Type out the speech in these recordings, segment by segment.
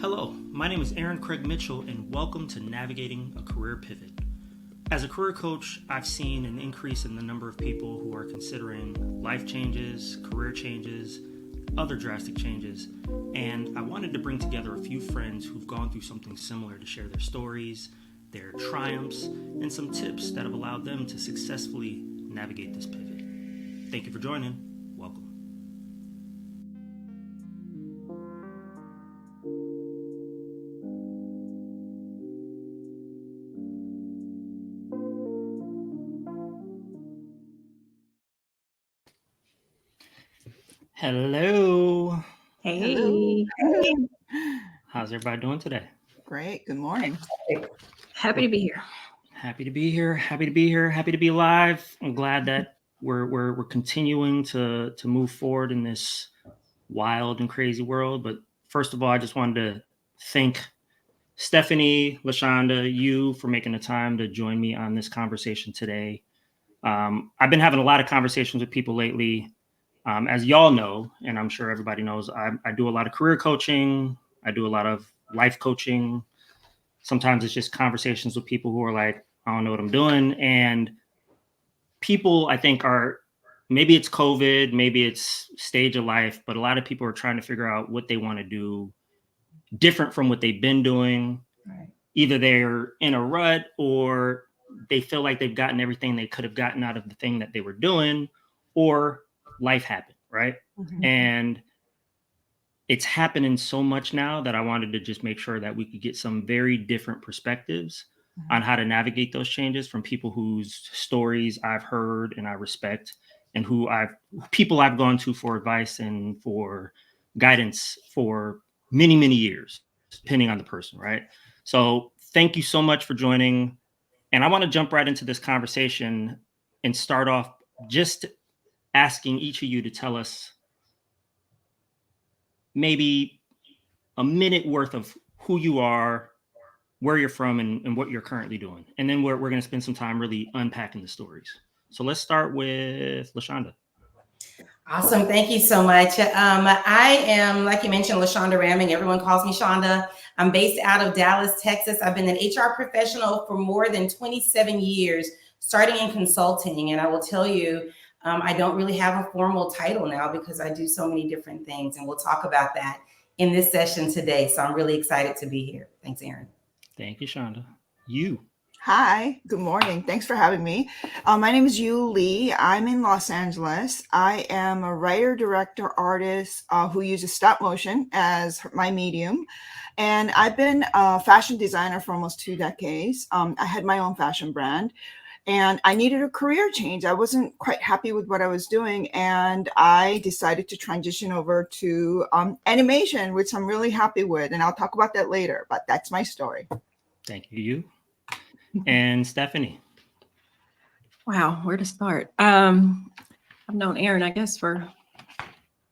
Hello, my name is Aaron Craig Mitchell, and welcome to Navigating a Career Pivot. As a career coach, I've seen an increase in the number of people who are considering life changes, career changes, other drastic changes, and I wanted to bring together a few friends who've gone through something similar to share their stories, their triumphs, and some tips that have allowed them to successfully navigate this pivot. Thank you for joining. Welcome. Hello. Hey. Hello. How's everybody doing today? Great. Good morning. Happy to be here. Happy to be here. Happy to be here. Happy to be alive. I'm glad that we're continuing to move forward in this wild and crazy world. But first of all, I just wanted to thank Stephanie, LaShonda, you for making the time to join me on this conversation today. I've been having a lot of conversations with people lately. As y'all know, and I'm sure everybody knows, I do a lot of career coaching. I do a lot of life coaching. Sometimes it's just conversations with people who are like, I don't know what I'm doing. And people, I think, are, maybe it's COVID, maybe it's stage of life, but a lot of people are trying to figure out what they want to do different from what they've been doing. Right. Either they're in a rut or they feel like they've gotten everything they could have gotten out of the thing that they were doing, or life happened, right? Mhm. And it's happening so much now that I wanted to just make sure that we could get some very different perspectives on how to navigate those changes from people whose stories I've heard and I respect, and people I've gone to for advice and for guidance for many, many years, depending on the person, right? So thank you so much for joining. And I want to jump right into this conversation and start off just asking each of you to tell us maybe a minute worth of who you are, where you're from, and what you're currently doing. And then we're going to spend some time really unpacking the stories. So let's start with LaShonda. Awesome. Thank you so much. I am, like you mentioned, LaShonda Ramming. Everyone calls me Shonda. I'm based out of Dallas, Texas. I've been an HR professional for more than 27 years, starting in consulting. And I will tell you, I don't really have a formal title now because I do so many different things. And we'll talk about that in this session today. So I'm really excited to be here. Thanks, Aaron. Thank you, Shonda. You. Hi. Good morning. Thanks for having me. My name is Yu Lee. I'm in Los Angeles. I am a writer, director, artist who uses stop motion as my medium. And I've been a fashion designer for almost 2 decades. I had my own fashion brand. And I needed a career change. I wasn't quite happy with what I was doing. And I decided to transition over to animation, which I'm really happy with. And I'll talk about that later, but that's my story. Thank you. And Stephanie. Wow, where to start? I've known Aaron, I guess,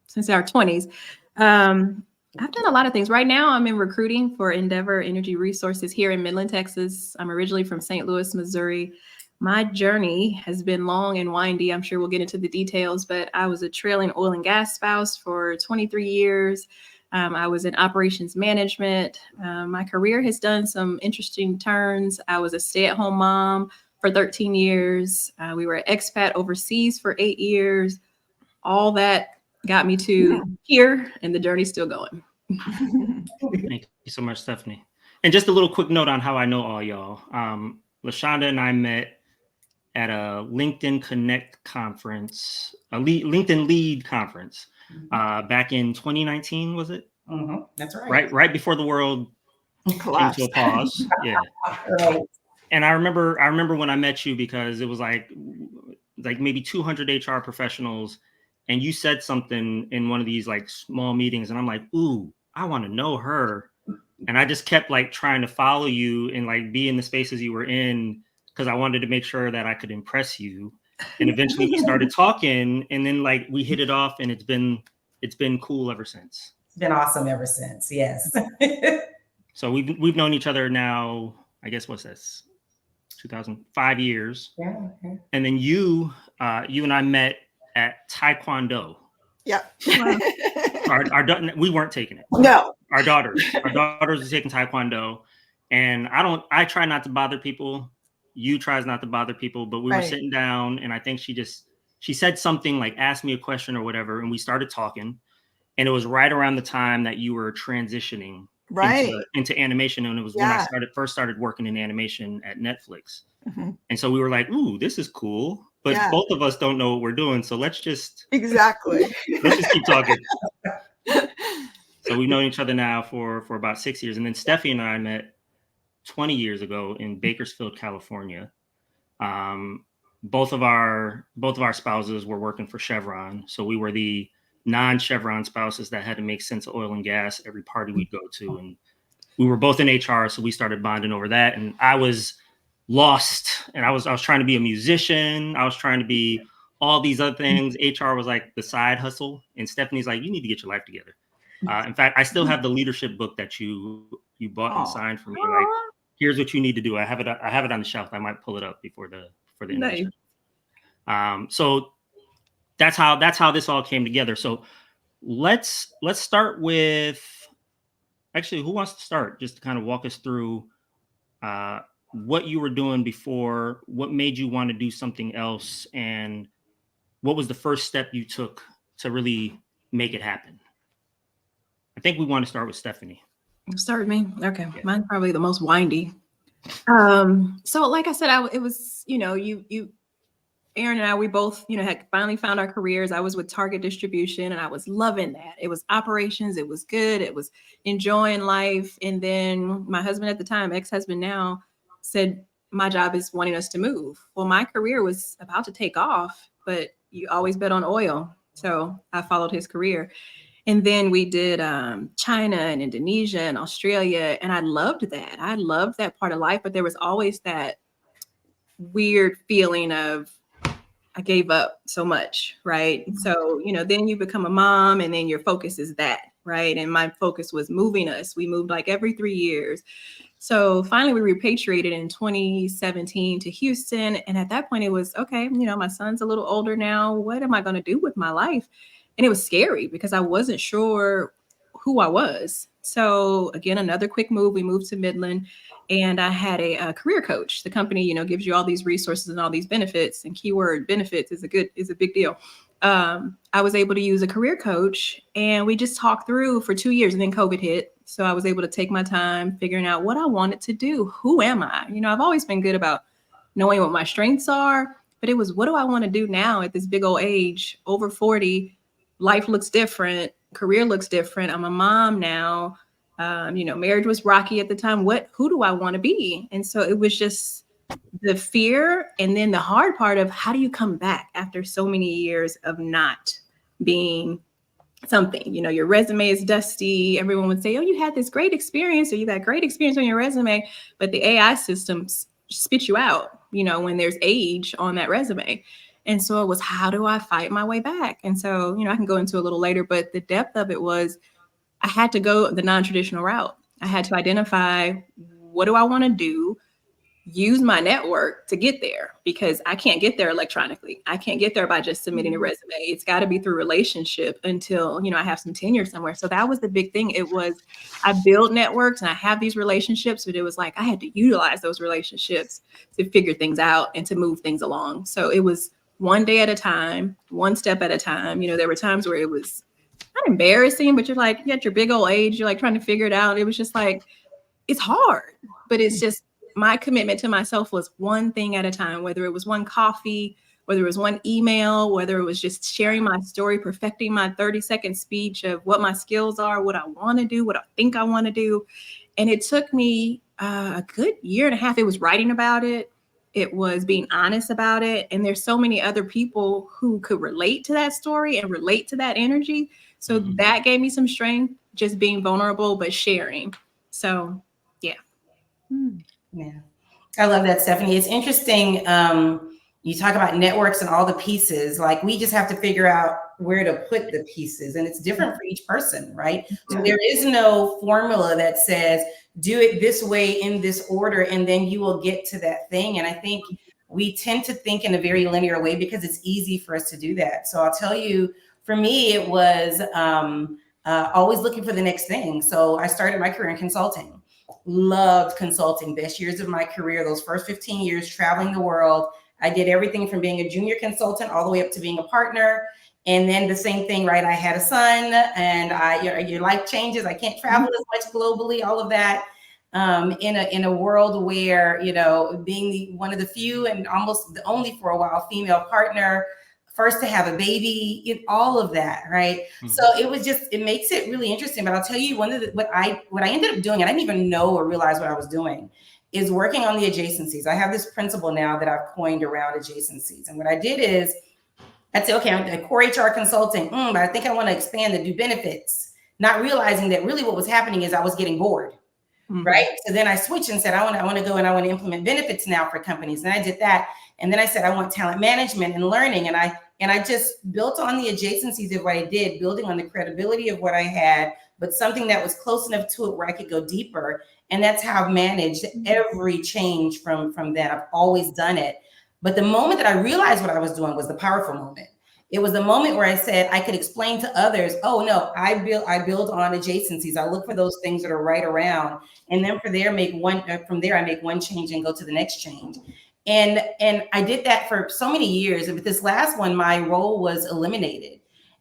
since our 20s. I've done a lot of things. Right now, I'm in recruiting for Endeavor Energy Resources here in Midland, Texas. I'm originally from St. Louis, Missouri. My journey has been long and windy. I'm sure we'll get into the details, but I was a trailing oil and gas spouse for 23 years. I was in operations management. My career has done some interesting turns. I was a stay-at-home mom for 13 years. We were an expat overseas for 8 years. All that got me to here, and the journey's still going. Thank you so much, Stephanie. And just a little quick note on how I know all y'all. LaShonda and I met at a LinkedIn Connect conference, LinkedIn Lead conference, back in 2019, was it? Mm-hmm. That's right. Right before the world came to a pause. Yeah. Right. And I remember when I met you, because it was like maybe 200 HR professionals, and you said something in one of these like small meetings, and I'm like, ooh, I want to know her. And I just kept like trying to follow you and like be in the spaces you were in, because I wanted to make sure that I could impress you. And eventually we started talking, and then like we hit it off, and it's been cool ever since. It's been awesome ever since. Yes. So we've known each other now, I guess, what's this? 2005 years. Yeah. And then you and I met at Taekwondo. Yeah. Wow. We weren't taking it. No. Our daughters were taking Taekwondo, and I try not to bother people. You tries not to bother people, but we were sitting down, and I think she said something like, asked me a question or whatever, and we started talking, and it was right around the time that you were transitioning into animation, and it was when I first started working in animation at Netflix. Mm-hmm. And so we were like, ooh, this is cool, but both of us don't know what we're doing, so let's just keep talking. So we've known each other now for about 6 years. And then Steffi and I met 20 years ago in Bakersfield, California. Both of our spouses were working for Chevron. So we were the non-Chevron spouses that had to make sense of oil and gas every party we'd go to. And we were both in HR, so we started bonding over that. And I was lost, and I was trying to be a musician. I was trying to be all these other things. HR was like the side hustle. And Stephanie's like, you need to get your life together. In fact, I still have the leadership book that you bought and signed for me. Like, here's what you need to do. I have it on the shelf. I might pull it up before the interview. So that's how this all came together. So let's start with, actually, who wants to start? Just to kind of walk us through what you were doing before, what made you want to do something else, and what was the first step you took to really make it happen? I think we want to start with Stephanie. Start with me? Okay. Yeah. Mine's probably the most windy. So like I said, it was, you, Aaron and I, we both, had finally found our careers. I was with Target Distribution, and I was loving that. It was operations. It was good. It was enjoying life. And then my husband at the time, ex-husband now, said, my job is wanting us to move. Well, my career was about to take off, but you always bet on oil. So I followed his career. And then we did China and Indonesia and Australia. And I loved that. I loved that part of life. But there was always that weird feeling of, I gave up so much, right? So, then you become a mom, and then your focus is that, right? And my focus was moving us. We moved like every 3 years. So finally we repatriated in 2017 to Houston. And at that point it was, okay, my son's a little older now. What am I going to do with my life? And it was scary because I wasn't sure who I was. So again, another quick move. We moved to Midland, and I had a career coach. The company, gives you all these resources and all these benefits, and keyword benefits is a big deal. I was able to use a career coach, and we just talked through for 2 years, and then COVID hit. So I was able to take my time figuring out what I wanted to do. Who am I? I've always been good about knowing what my strengths are, but it was, what do I want to do now at this big old age, over 40? Life looks different. Career looks different. I'm a mom now. Marriage was rocky at the time. Who do I want to be? And so it was just the fear. And then the hard part of, how do you come back after so many years of not being something? Your resume is dusty. Everyone would say, oh, you had this great experience, or you got great experience on your resume, but the AI systems spit you out, when there's age on that resume. And so it was, how do I fight my way back? And so, I can go into a little later, but the depth of it was, I had to go the non-traditional route. I had to identify, what do I want to do? Use my network to get there, because I can't get there electronically. I can't get there by just submitting a resume. It's got to be through relationship until, I have some tenure somewhere. So that was the big thing. It was, I build networks and I have these relationships, but it was like, I had to utilize those relationships to figure things out and to move things along. So it was one day at a time, one step at a time. There were times where it was not embarrassing, but you're like, you at your big old age, you're like trying to figure it out. It was just like, it's hard, but it's just, my commitment to myself was one thing at a time, whether it was one coffee, whether it was one email, whether it was just sharing my story, perfecting my 30-second speech of what my skills are, what I want to do, what I think I want to do. And it took me a good year and a half. It was writing about it. It was being honest about it. And there's so many other people who could relate to that story and relate to that energy. So that gave me some strength, just being vulnerable, but sharing. So, yeah. Yeah, I love that, Stephanie. It's interesting. You talk about networks and all the pieces. Like, we just have to figure out where to put the pieces, and it's different for each person, right? So there is no formula that says, do it this way in this order, and then you will get to that thing. And I think we tend to think in a very linear way because it's easy for us to do that. So I'll tell you, for me, it was always looking for the next thing. So I started my career in consulting. Loved consulting. Best years of my career, those first 15 years traveling the world. I did everything from being a junior consultant all the way up to being a partner. And then the same thing, right? I had a son, and your life changes. I can't travel as much globally, all of that. In a world where, being one of the few and almost the only for a while female partner, first to have a baby, all of that, right? Mm-hmm. So it makes it really interesting. But I'll tell you, what I ended up doing, and I didn't even know or realize what I was doing, is working on the adjacencies. I have this principle now that I've coined around adjacencies. And what I did is I'd say, okay, I'm a core HR consulting, but I think I want to expand to do benefits, not realizing that really what was happening is I was getting bored. Mm-hmm. Right. So then I switched and said, I want to go and I want to implement benefits now for companies. And I did that. And then I said, I want talent management and learning. And I just built on the adjacencies of what I did, building on the credibility of what I had, but something that was close enough to it where I could go deeper. And that's how I've managed every change from that. I've always done it. But the moment that I realized what I was doing was the powerful moment. It was the moment where I said I could explain to others, oh no, I build on adjacencies. I look for those things that are right around. And then from there I make one change and go to the next change. And I did that for so many years. And with this last one, my role was eliminated.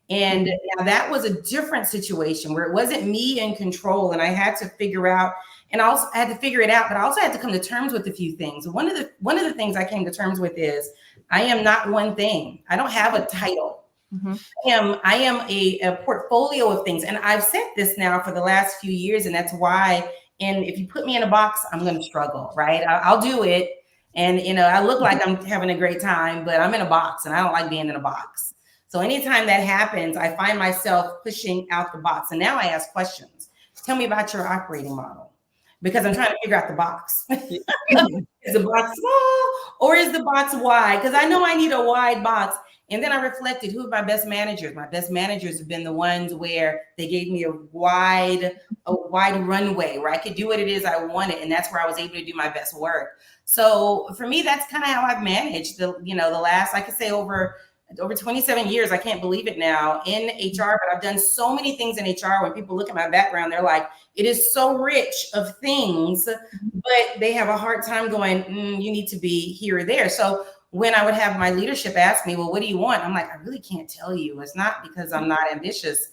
And now that was a different situation where it wasn't me in control. And I had to figure out, and I also had to figure it out, but I also had to come to terms with a few things. One of the things I came to terms with is I am not one thing. I don't have a title. Mm-hmm. I am a portfolio of things. And I've said this now for the last few years. And that's why, and if you put me in a box, I'm going to struggle, right? I'll do it. And, I look like I'm having a great time, but I'm in a box and I don't like being in a box. So anytime that happens, I find myself pushing out the box. And now I ask questions. Tell me about your operating model, because I'm trying to figure out the box. Is the box small or is the box wide? Because I know I need a wide box. And then I reflected, who are my best managers? My best managers have been the ones where they gave me a wide runway where I could do what it is I wanted. And that's where I was able to do my best work. So for me, that's kind of how I've managed the last, I could say over 27 years. I can't believe it now in HR, but I've done so many things in HR. When people look at my background, they're like, it is so rich of things, but they have a hard time going, you need to be here or there. So when I would have my leadership ask me, well, what do you want? I'm like, I really can't tell you. It's not because I'm not ambitious.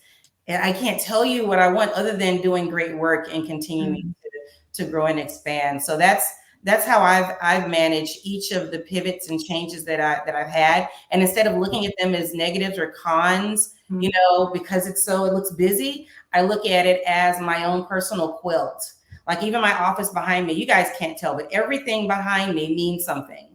I can't tell you what I want other than doing great work and continuing to grow and expand. So that's how I've managed each of the pivots and changes that I've had. And instead of looking at them as negatives or cons, because it looks busy, I look at it as my own personal quilt. Like even my office behind me, you guys can't tell, but everything behind me means something.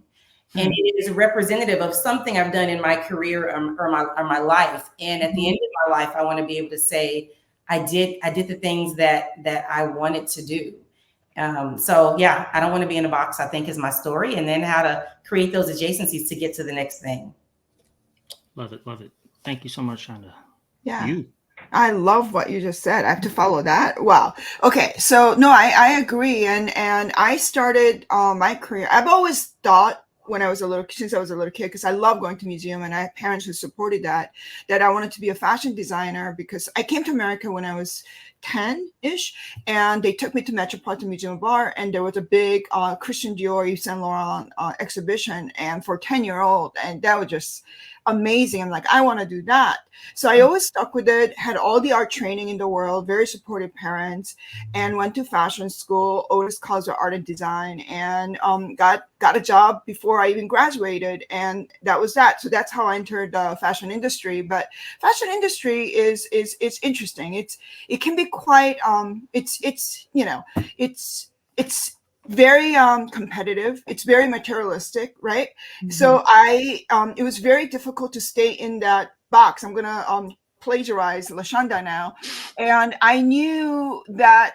And it is representative of something I've done in my career or my life. And at the end of my life, I want to be able to say, I did the things that I wanted to do. So yeah, I don't want to be in a box, I think, is my story. And then how to create those adjacencies to get to the next thing. Love it. Love it. Thank you so much, Shonda. Yeah. I love what you just said. I have to follow that. Wow. Okay. So no, I agree. And I started my career. I've always thought since I was a little kid, because I love going to museum and I had parents who supported that I wanted to be a fashion designer, because I came to America when I was 10-ish, and they took me to Metropolitan Museum Bar, and there was a big Christian Dior, Yves Saint Laurent exhibition, and for 10-year-old, and that was just amazing. I'm like, I want to do that. So I always stuck with it, had all the art training in the world, very supportive parents, and went to fashion school, Otis College of Art and Design, and got a job before I even graduated. And that was that. So that's how I entered the fashion industry. But fashion industry is interesting. It can be quite, it's very competitive. It's very materialistic, right? Mm-hmm. So it was very difficult to stay in that box. I'm gonna plagiarize LaShonda now, and I knew that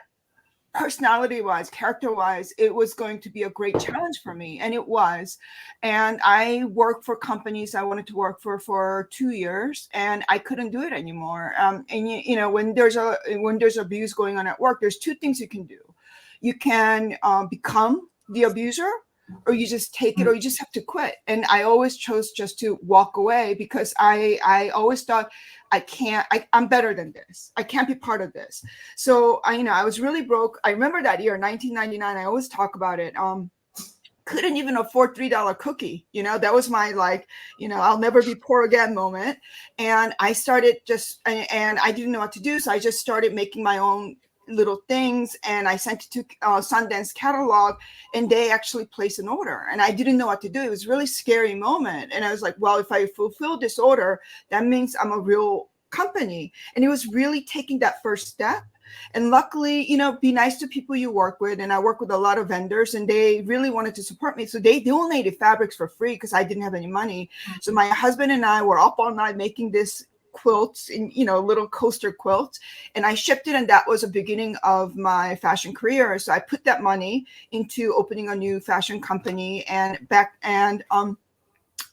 personality-wise, character-wise, it was going to be a great challenge for me, and it was. And I worked for companies I wanted to work for 2 years, and I couldn't do it anymore. And when there's abuse going on at work, there's two things you can do. You can become the abuser, or you just take it, or you just have to quit. And I always chose just to walk away, because I always thought, I'm better than this. I can't be part of this. So I was really broke. I remember that year, 1999. I always talk about it. Couldn't even afford $3 cookie. That was my I'll never be poor again moment. And I started and I didn't know what to do. So I just started making my own little things, and I sent it to Sundance catalog, and they actually placed an order, and I didn't know what to do. It was a really scary moment. And I was like, well, if I fulfill this order, that means I'm a real company. And it was really taking that first step. And luckily, be nice to people you work with. And I work with a lot of vendors, and they really wanted to support me. So they donated fabrics for free because I didn't have any money. So my husband and I were up all night making this quilts and little coaster quilts, and I shipped it, and that was the beginning of my fashion career. So I put that money into opening a new fashion company, and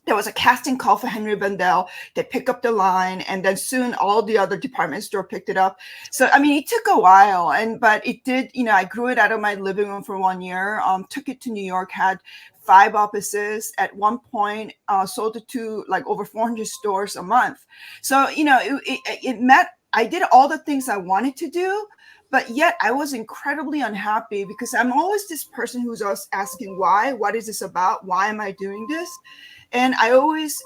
there was a casting call for Henry Bendel. They picked up the line, and then soon all the other department store picked it up. So it took a while, but it did. I grew it out of my living room for 1 year. Took it to New York, had 5 offices at one point, sold it to over 400 stores a month. So I did all the things I wanted to do, but yet I was incredibly unhappy, because I'm always this person who's always asking why. What is this about? Why am I doing this? And I always,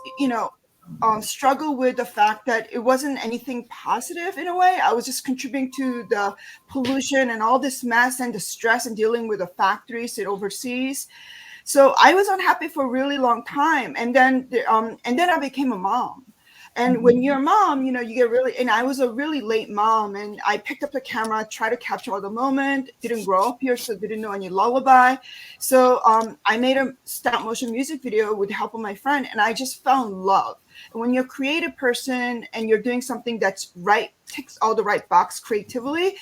struggle with the fact that it wasn't anything positive in a way. I was just contributing to the pollution and all this mess and the stress and dealing with the factories that overseas. So I was unhappy for a really long time. And then I became a mom. And when you're a mom, you get really, and I was a really late mom, and I picked up the camera, tried to capture all the moment, didn't grow up here, so didn't know any lullaby. So I made a stop motion music video with the help of my friend, and I just fell in love. And when you're a creative person and you're doing something that's right, ticks all the right box creatively,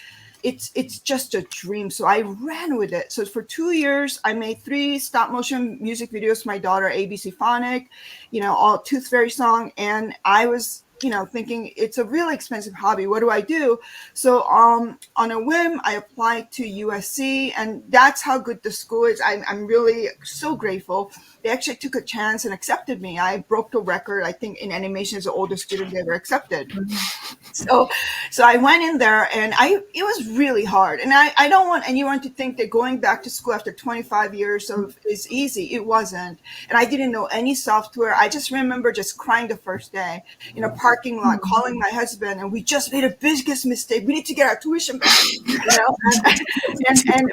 it's just a dream. So I ran with it. So for 2 years, I made 3 stop motion music videos for my daughter, ABC Phonic, all Tooth Fairy song. And I was, thinking it's a really expensive hobby. What do I do? So on a whim, I applied to USC, and that's how good the school is. I'm really so grateful. They actually took a chance and accepted me. I broke the record, I think, in animation as the oldest student they ever accepted. So I went in there, and it was really hard. And I don't want anyone to think that going back to school after 25 years is easy. It wasn't. And I didn't know any software. I just remember just crying the first day in a parking lot, calling my husband, and we just made a biggest mistake. We need to get our tuition back. And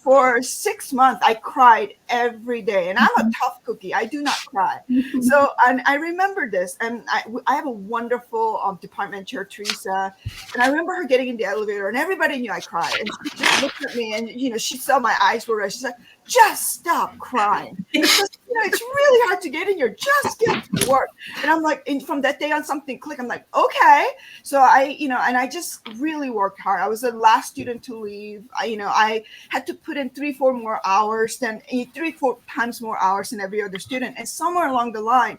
for 6 months, I cried every day. And I'm a tough cookie. I do not cry. So, and I remember this, and I have a wonderful department chair, Teresa, and I remember her getting in the elevator, and everybody knew I cried, and she just looked at me, and she saw my eyes were red. She's like, just stop crying. It's really hard to get in here. Just get to work. And I'm like, and from that day on, something clicked. I'm like, okay. So and I just really worked hard. I was the last student to leave. I had to put in 3-4 more hours than 3-4 times more hours than every other student. And somewhere along the line,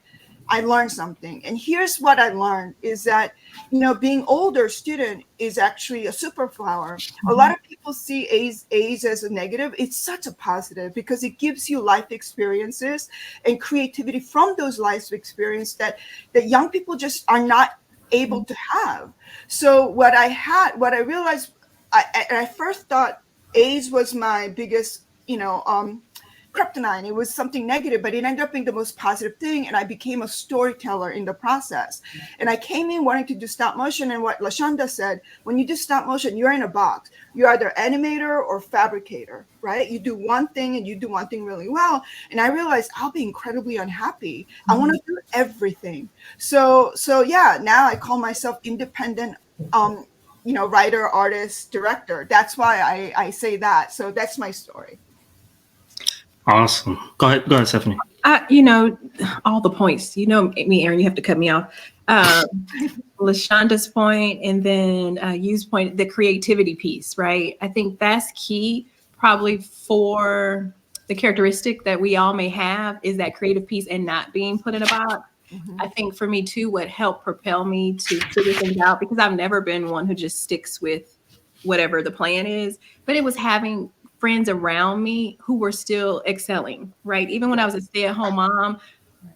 I learned something. And here's what I learned is that, being older student is actually a superpower. A lot of people see A's as a negative. It's such a positive because it gives you life experiences and creativity from those life experiences that young people just are not able to have. So what I realized, I first thought A's was my biggest, kryptonite. It was something negative, but it ended up being the most positive thing. And I became a storyteller in the process. And I came in wanting to do stop motion. And what LaShonda said, when you do stop motion, you're in a box. You're either animator or fabricator, right? You do one thing and you do one thing really well. And I realized I'll be incredibly unhappy. I want to do everything. So yeah, now I call myself independent, writer, artist, director. That's why I say that. So that's my story. Awesome. Go ahead, Stephanie. All the points. Me, Aaron, you have to cut me off. LaShonda's point, and then Yu's point, the creativity piece, right? I think that's key probably for the characteristic that we all may have is that creative piece and not being put in a box. Mm-hmm. I think for me too, what helped propel me to figure things out, because I've never been one who just sticks with whatever the plan is, but it was having friends around me who were still excelling, right? Even when I was a stay-at-home mom,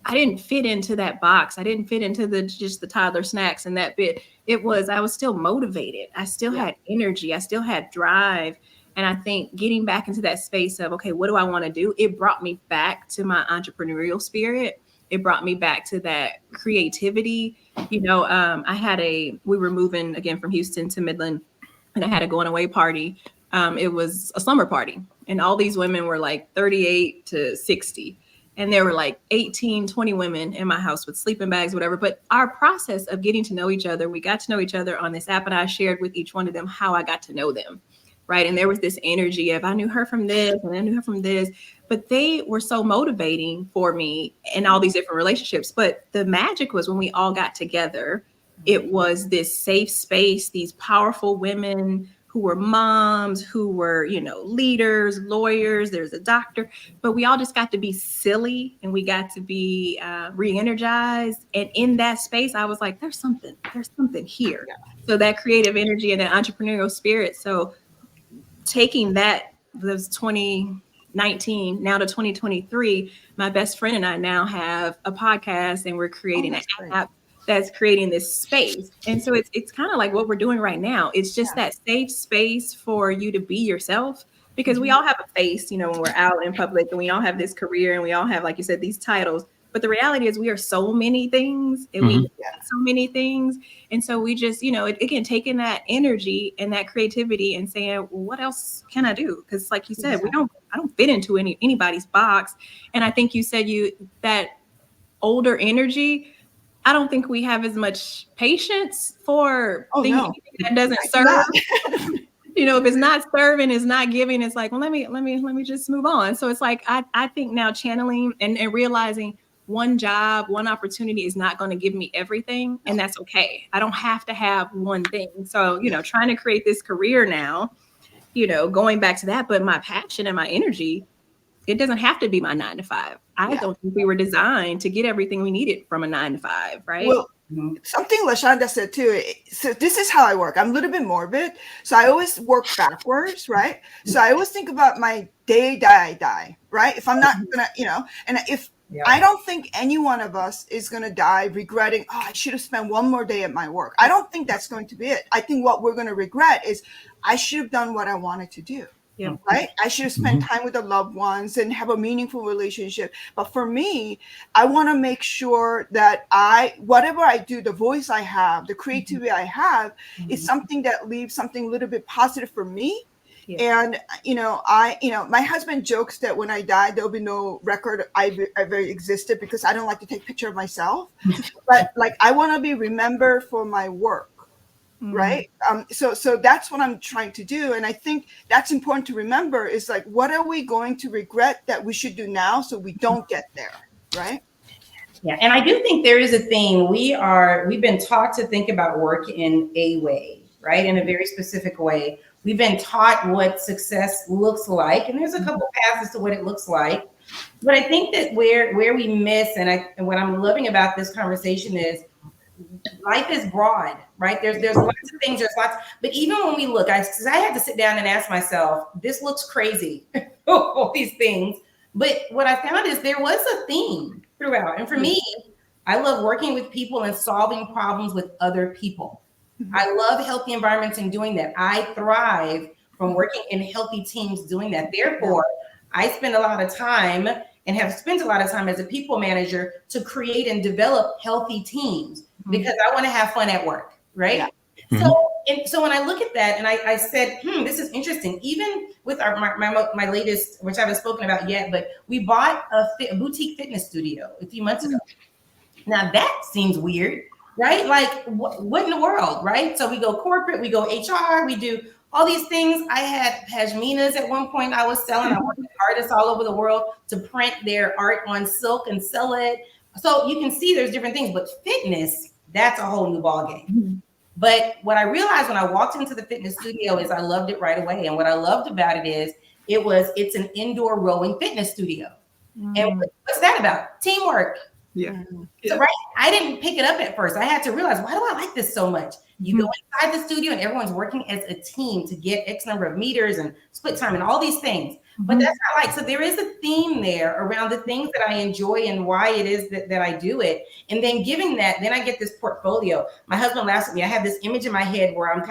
I didn't fit into that box. I didn't fit into just the toddler snacks and that bit. I was still motivated. I still had energy. I still had drive. And I think getting back into that space of, okay, what do I want to do? It brought me back to my entrepreneurial spirit. It brought me back to that creativity. We were moving again from Houston to Midland, and I had a going away party. It was a slumber party, and all these women were like 38 to 60. And there were like 18, 20 women in my house with sleeping bags, whatever. But our process of getting to know each other, we got to know each other on this app, and I shared with each one of them how I got to know them, right? And there was this energy of I knew her from this and I knew her from this, but they were so motivating for me in all these different relationships. But the magic was when we all got together, it was this safe space, these powerful women who were moms, who were, leaders, lawyers, there's a doctor, but we all just got to be silly and we got to be re-energized. And in that space, I was like, there's something here. Yeah. So that creative energy and that entrepreneurial spirit. So taking that, those 2019 now to 2023, my best friend and I now have a podcast, and we're creating an app that's creating this space. And so it's kind of like what we're doing right now. It's just that safe space for you to be yourself, because we all have a face, when we're out in public, and we all have this career, and we all have, like you said, these titles. But the reality is we are so many things, and we do so many things. And so we just, again, taking that energy and that creativity and saying, well, what else can I do? Because like you said, I don't fit into anybody's box. And I think you said that older energy, I don't think we have as much patience for things that doesn't serve. If it's not serving, it's not giving, it's like, well, let me just move on. So it's like, I think now channeling and realizing one job, one opportunity is not going to give me everything. And that's okay. I don't have to have one thing. So, trying to create this career now, going back to that, but my passion and my energy, it doesn't have to be my 9 to 5. I don't think we were designed to get everything we needed from a 9 to 5, right? Well, something LaShonda said too. So this is how I work. I'm a little bit morbid. So I always work backwards, right? So I always think about my day, die, right? If I'm not gonna, and if I don't think any one of us is going to die regretting, I should have spent one more day at my work. I don't think that's going to be it. I think what we're going to regret is I should have done what I wanted to do. Yeah. Right. I should have spent time with the loved ones and have a meaningful relationship. But for me, I want to make sure that whatever I do, the voice I have, the creativity I have is something that leaves something a little bit positive for me. Yeah. And, my husband jokes that when I die, there'll be no record I ever existed, because I don't like to take a picture of myself. But I want to be remembered for my work. Right. So that's what I'm trying to do. And I think that's important to remember is what are we going to regret that we should do now so we don't get there? Right. Yeah. And I do think there is a theme. We've been taught to think about work in a way, right? In a very specific way. We've been taught what success looks like. And there's a couple paths as to what it looks like. But I think that where we miss, and what I'm loving about this conversation is, life is broad, right? There's lots of things, but even when we look, I had to sit down and ask myself, this looks crazy, all these things. But what I found is there was a theme throughout. And for me, I love working with people and solving problems with other people. I love healthy environments and doing that. I thrive from working in healthy teams doing that. Therefore, I spend a lot of time and have spent a lot of time as a people manager to create and develop healthy teams, because I want to have fun at work, right? Yeah. So when I look at that, and I said, this is interesting. Even with my latest, which I haven't spoken about yet, but we bought a boutique fitness studio a few months ago. Now that seems weird, right? Like what in the world, right? So we go corporate, we go HR, we do all these things. I had pashminas at one point I was selling. I worked with artists all over the world to print their art on silk and sell it. So you can see there's different things, but fitness, that's a whole new ballgame. But what I realized when I walked into the fitness studio is I loved it right away. And what I loved about it is it's an indoor rowing fitness studio. And what's that about? Teamwork, Yeah. Mhm. So, right, I didn't pick it up at first. I had to realize, why do I like this so much? You go inside the studio and everyone's working as a team to get X number of meters and split time and all these things. But that's not like, so there is a theme there around the things that I enjoy and why it is that I do it. And then giving that, then I get this portfolio. My husband laughs at me. I have this image in my head where I'm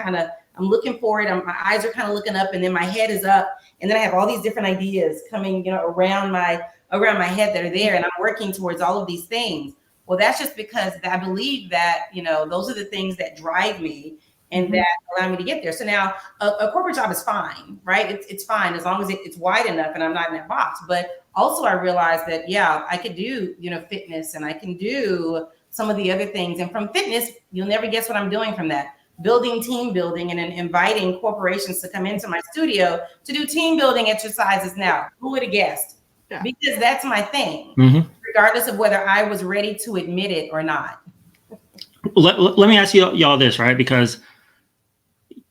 looking for it. My eyes are kind of looking up and then my head is up. And then I have all these different ideas coming, around my head that are there. And I'm working towards all of these things. Well, that's just because I believe that, those are the things that drive me and that allow me to get there. So now a corporate job is fine, right? It's fine as long as it's wide enough and I'm not in that box. But also I realized that, yeah, I could do, fitness and I can do some of the other things. And from fitness, you'll never guess what I'm doing from that. Building team building and then inviting corporations to come into my studio to do team building exercises now. Who would have guessed? Yeah. Because that's my thing. Mm-hmm. Regardless of whether I was ready to admit it or not. Let me ask y'all this, right? Because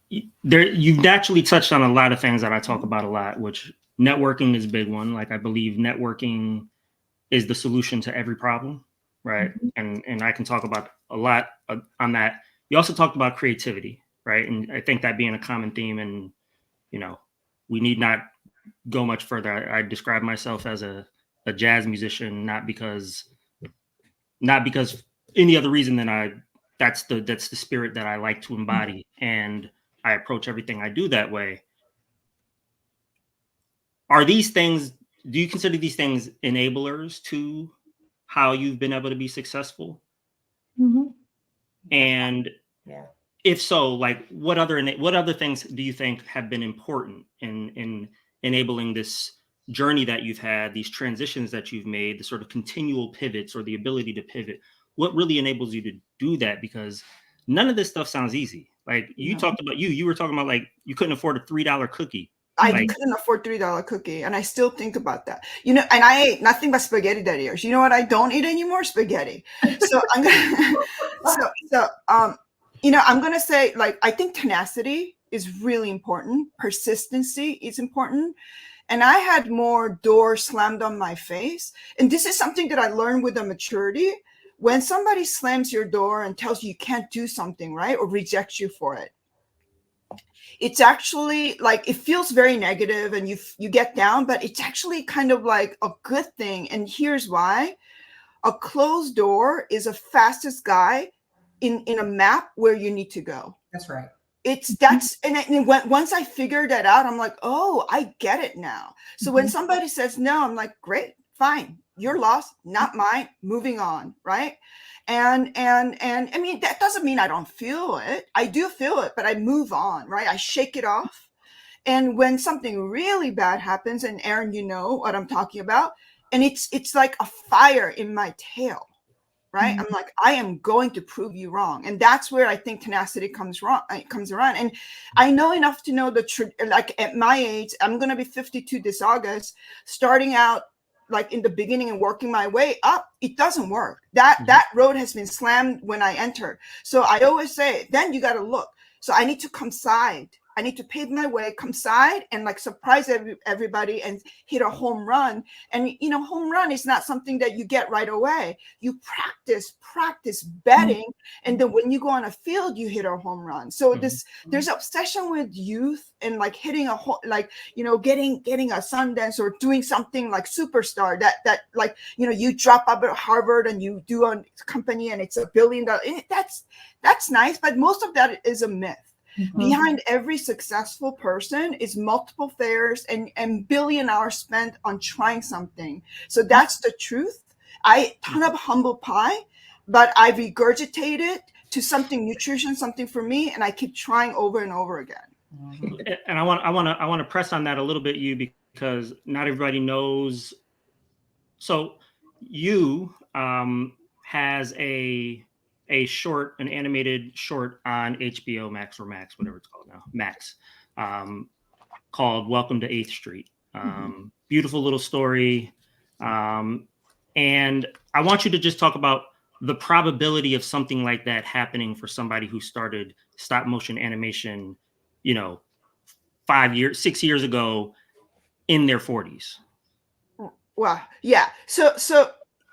you've naturally touched on a lot of things that I talk about a lot, which networking is a big one. Like I believe networking is the solution to every problem, right? Mm-hmm. And I can talk about a lot on that. You also talked about creativity, right? And I think that being a common theme, and we need not go much further. I describe myself as a jazz musician, not because any other reason than that's the spirit that I like to embody, and I approach everything I do that way. Are these things, do you consider these things enablers to how you've been able to be successful? Mm-hmm. And if so, like what other things do you think have been important in enabling this journey that you've had, these transitions that you've made, the sort of continual pivots or the ability to pivot? What really enables you to do that? Because none of this stuff sounds easy. Like you talked about, you were talking about like you couldn't afford a $3 cookie. I couldn't afford $3 cookie, and I still think about that. And I ate nothing but spaghetti that years. You know what I don't eat anymore? Spaghetti. So I'm gonna I'm gonna say, like, I think tenacity is really important. Persistency is important. And I had more doors slammed on my face. And this is something that I learned with the maturity. When somebody slams your door and tells you can't do something, right, or rejects you for it, it's actually like, it feels very negative and you get down, but it's actually kind of like a good thing. And here's why. A closed door is a fastest guide in a map where you need to go. That's right. And once I figured that out, I'm like, oh, I get it now. So when somebody says no, I'm like, great, fine, your loss, not mine, moving on, right? And I mean, that doesn't mean I don't feel it. I do feel it, but I move on, right? I shake it off. And when something really bad happens, and Aaron, you know what I'm talking about, and it's like a fire in my tail, right? I'm like, I am going to prove you wrong. And that's where I think tenacity comes around. And I know enough to know like at my age, I'm going to be 52 this August, starting out like in the beginning and working my way up, it doesn't work. That road has been slammed when I enter. So I always say, then you got to look. So I need to come side. I need to pave my way, come side, and like surprise everybody and hit a home run. And home run is not something that you get right away. You practice betting, and then when you go on a field, you hit a home run. So there's obsession with youth and like hitting getting a Sundance or doing something like superstar that like you drop out of Harvard and you do a company and it's $1 billion. That's nice, but most of that is a myth. Behind every successful person is multiple failures and billion hours spent on trying something. So that's the truth. I ton of humble pie, but I regurgitate it to something nutrition, something for me, and I keep trying over and over again. And I want to press on that a little bit, because not everybody knows. So you has an animated short on HBO Max, or Max, whatever it's called now, Max, called Welcome to 8th Street. Beautiful little story. And I want you to just talk about the probability of something like that happening for somebody who started stop motion animation, 6 years ago in their 40s. Well, yeah. So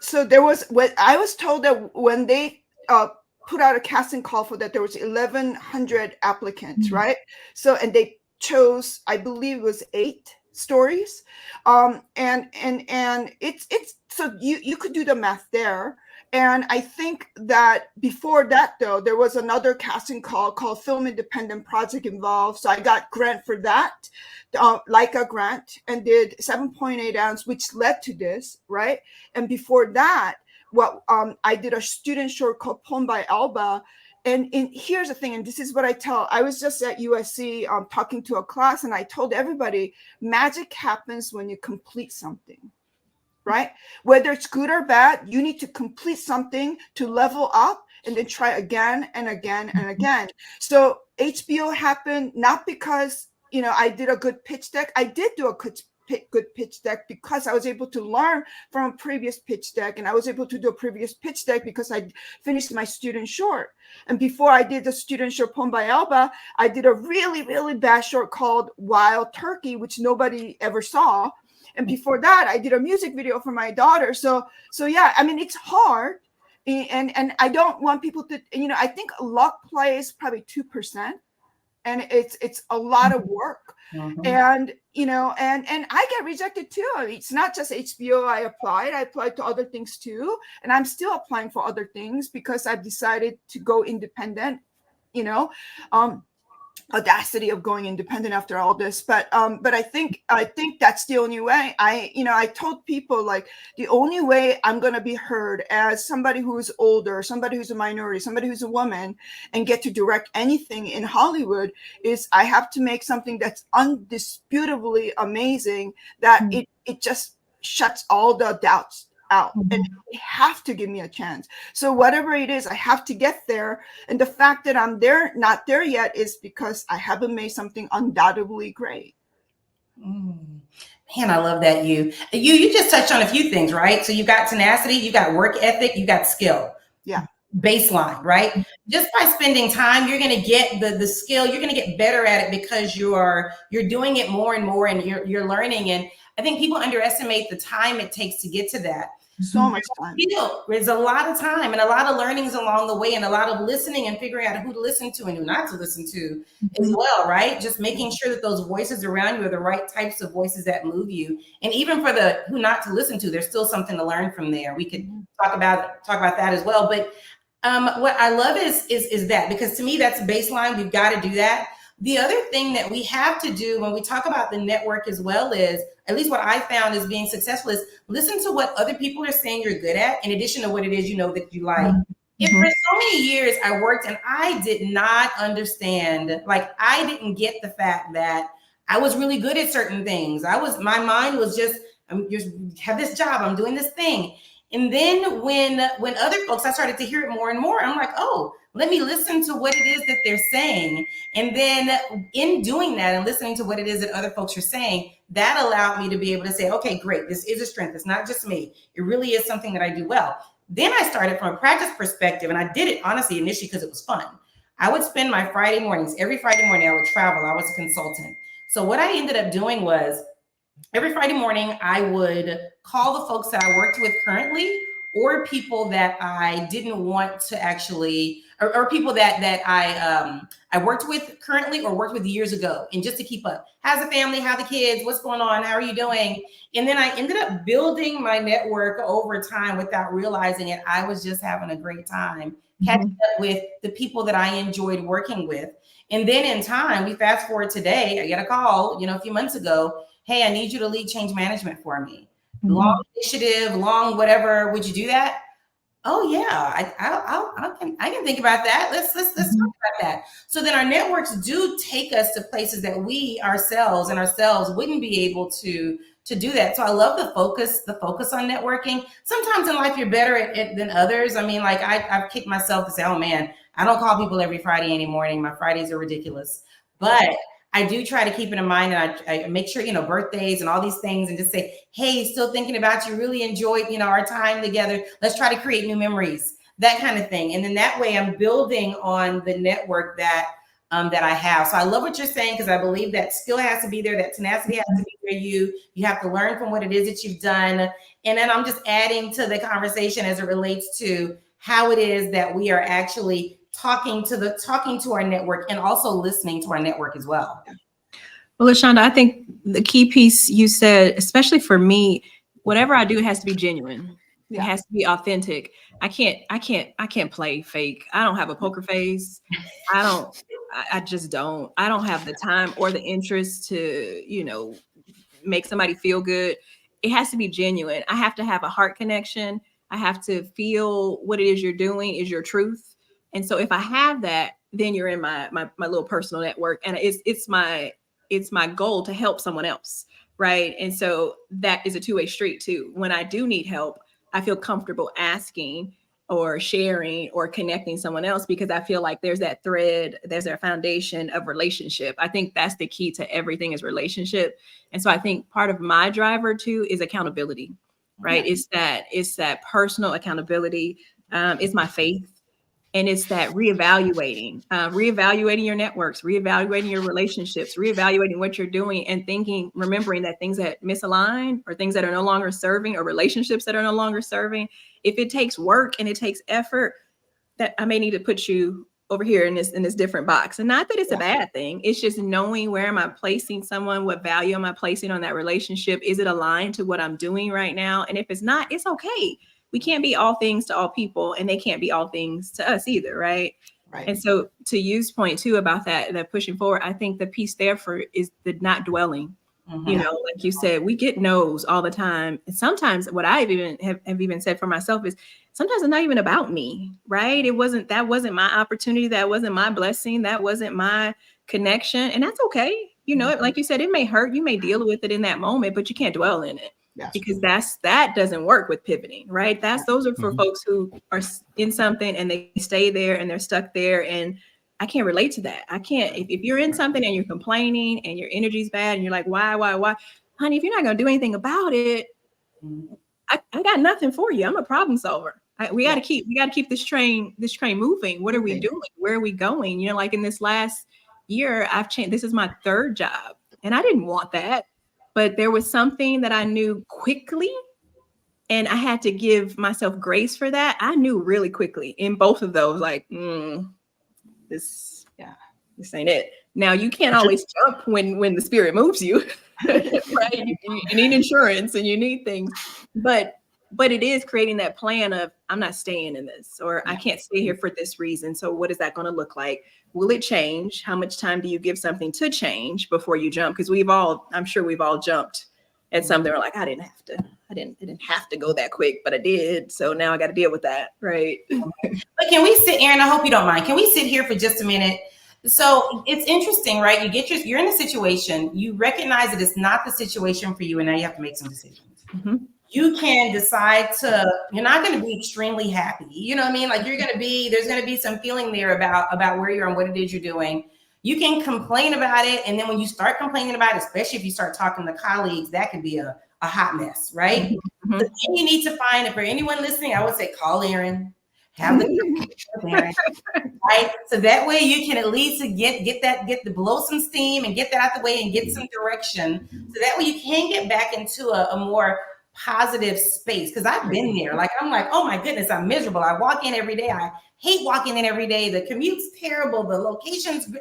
So there was what I was told that when they put out a casting call for that, there was 1,100 applicants, right? So and they chose, I believe it was 8 stories, and it's so you could do the math there. And I think that before that, though, there was another casting call called Film Independent Project involved. So I got grant for that, like a grant, and did 7.8 ounce, which led to this, right? And before that, I did a student short called Poem by Alba. And here's the thing, and this is what I tell. I was just at USC talking to a class, and I told everybody, magic happens when you complete something. Right? Whether it's good or bad, you need to complete something to level up and then try again and again and again. So HBO happened not because, I did a good pitch deck. I did do a good pitch deck because I was able to learn from a previous pitch deck, and I was able to do a previous pitch deck because I finished my student short. And before I did the student short Poem by Alba, I did a really, really bad short called Wild Turkey, which nobody ever saw. And before that, I did a music video for my daughter. So yeah, I mean, it's hard. And I don't want people to, I think luck plays probably 2%. And it's a lot of work. And, and I get rejected too. I mean, it's not just HBO. I applied to other things too. And I'm still applying for other things because I've decided to go independent, audacity of going independent after all this, but I think that's the only way. I told people, like, the only way I'm going to be heard as somebody who's older, somebody who's a minority, somebody who's a woman, and get to direct anything in Hollywood is I have to make something that's undisputably amazing, that it just shuts all the doubts out, and they have to give me a chance. So whatever it is, I have to get there. And the fact that I'm not there yet, is because I haven't made something undoubtedly great. Man, I love that. You just touched on a few things, right? So you got tenacity, you got work ethic, you got skill. Yeah. Baseline, right? Just by spending time, you're going to get the skill. You're going to get better at it because you're doing it more and more, and you're learning. And I think people underestimate the time it takes to get to that. So much time. There's a lot of time and a lot of learnings along the way, and a lot of listening and figuring out who to listen to and who not to listen to as well, right? Just making sure that those voices around you are the right types of voices that move you. And even for the who not to listen to, there's still something to learn from there. We could talk about that as well. But what I love is that, because to me, that's baseline. We've got to do that. The other thing that we have to do when we talk about the network as well is, at least what I found is being successful, is listen to what other people are saying you're good at, in addition to what it is that you like. If for so many years I worked and I did not understand, like, I didn't get the fact that I was really good at certain things. My mind was just have this job, I'm doing this thing. And then when other folks, I started to hear it more and more, I'm like, oh, let me listen to what it is that they're saying. And then in doing that and listening to what it is that other folks are saying, that allowed me to be able to say, okay, great, this is a strength. It's not just me. It really is something that I do well. Then I started from a practice perspective, and I did it honestly initially because it was fun. I would spend my Friday mornings, every Friday morning I would travel. I was a consultant. So what I ended up doing was, every Friday morning, I would call the folks that I worked with currently, or people that I didn't want to actually, or people that I worked with currently or worked with years ago, and just to keep up. How's the family? How are the kids? What's going on? How are you doing? And then I ended up building my network over time without realizing it. I was just having a great time catching up with the people that I enjoyed working with. And then in time, we fast forward today, I get a call, a few months ago. Hey, I need you to lead change management for me. Long initiative, long whatever. Would you do that? Oh yeah, I can think about that. Let's talk about that. So then our networks do take us to places that we ourselves wouldn't be able to do that. So I love the focus on networking. Sometimes in life you're better at it than others. I mean, like I've kicked myself to say, oh man, I don't call people every Friday anymore. My Fridays are ridiculous. But I do try to keep it in mind, and I make sure, birthdays and all these things, and just say, hey, still thinking about you, really enjoyed, our time together. Let's try to create new memories, that kind of thing. And then that way I'm building on the network that that I have. So I love what you're saying, because I believe that skill has to be there, that tenacity has to be there. You have to learn from what it is that you've done. And then I'm just adding to the conversation as it relates to how it is that we are actually talking to our network, and also listening to our network as well. Well, LaShonda, I think the key piece you said, especially for me, whatever I do has to be genuine. It has to be authentic. I can't play fake. I don't have a poker face. I just don't. I don't have the time or the interest to, make somebody feel good. It has to be genuine. I have to have a heart connection. I have to feel what it is you're doing is your truth. And so if I have that, then you're in my little personal network. And it's my goal to help someone else. Right. And so that is a two-way street too. When I do need help, I feel comfortable asking or sharing or connecting someone else, because I feel like there's that thread, there's a foundation of relationship. I think that's the key to everything, is relationship. And so I think part of my driver too is accountability, right? Yeah. It's that personal accountability. It's my faith. And it's that reevaluating your networks, reevaluating your relationships, reevaluating what you're doing, and remembering that things that misalign, or things that are no longer serving, or relationships that are no longer serving, if it takes work and it takes effort, that I may need to put you over here in this different box. And not that it's a bad thing. It's just knowing, where am I placing someone? What value am I placing on that relationship? Is it aligned to what I'm doing right now? And if it's not, it's okay. We can't be all things to all people, and they can't be all things to us either, right? Right. And so, to use point two about that pushing forward, I think the piece there is the not dwelling. Mm-hmm. Like you said, we get no's all the time. And sometimes what I've even have even said for myself is, sometimes it's not even about me, right? That wasn't my opportunity. That wasn't my blessing. That wasn't my connection. And that's okay. Like you said, it may hurt. You may deal with it in that moment, but you can't dwell in it. Because that doesn't work with pivoting, right? Those are for folks who are in something and they stay there and they're stuck there. And I can't relate to that. I can't, if you're in something and you're complaining and your energy's bad and you're like, why? Honey, if you're not going to do anything about it, I got nothing for you. I'm a problem solver. We got to keep this train moving. What are we doing? Where are we going? Like in this last year, I've changed. This is my third job, and I didn't want that. But there was something that I knew quickly, and I had to give myself grace for that. I knew really quickly in both of those, like, this ain't it. Now, you can't always jump when the spirit moves you, right? You need insurance and you need things, but it is creating that plan of, I'm not staying in this, or I can't stay here for this reason. So what is that going to look like? Will it change? How much time do you give something to change before you jump? Because I'm sure we've all jumped at something. We're like, I didn't have to go that quick, but I did. So now I got to deal with that. Right. But can we sit, Aaron, I hope you don't mind. Can we sit here for just a minute? So it's interesting, right? You're in a situation, you recognize that it's not the situation for you, and now you have to make some decisions. Mm-hmm. You can decide you're not going to be extremely happy. You know what I mean? Like there's going to be some feeling there about where you're and what it is you're doing. You can complain about it. And then when you start complaining about it, especially if you start talking to colleagues, that could be a hot mess, right? Mm-hmm. But then you need to find, and for anyone listening, I would say, call Aaron, have the Aaron, right? So that way you can at least get the blow some steam and get that out the way and get some direction. So that way you can get back into a more positive space, because I've been there. Like, I'm like, oh my goodness, I'm miserable. I walk in every day. I hate walking in every day. The commute's terrible. The locations,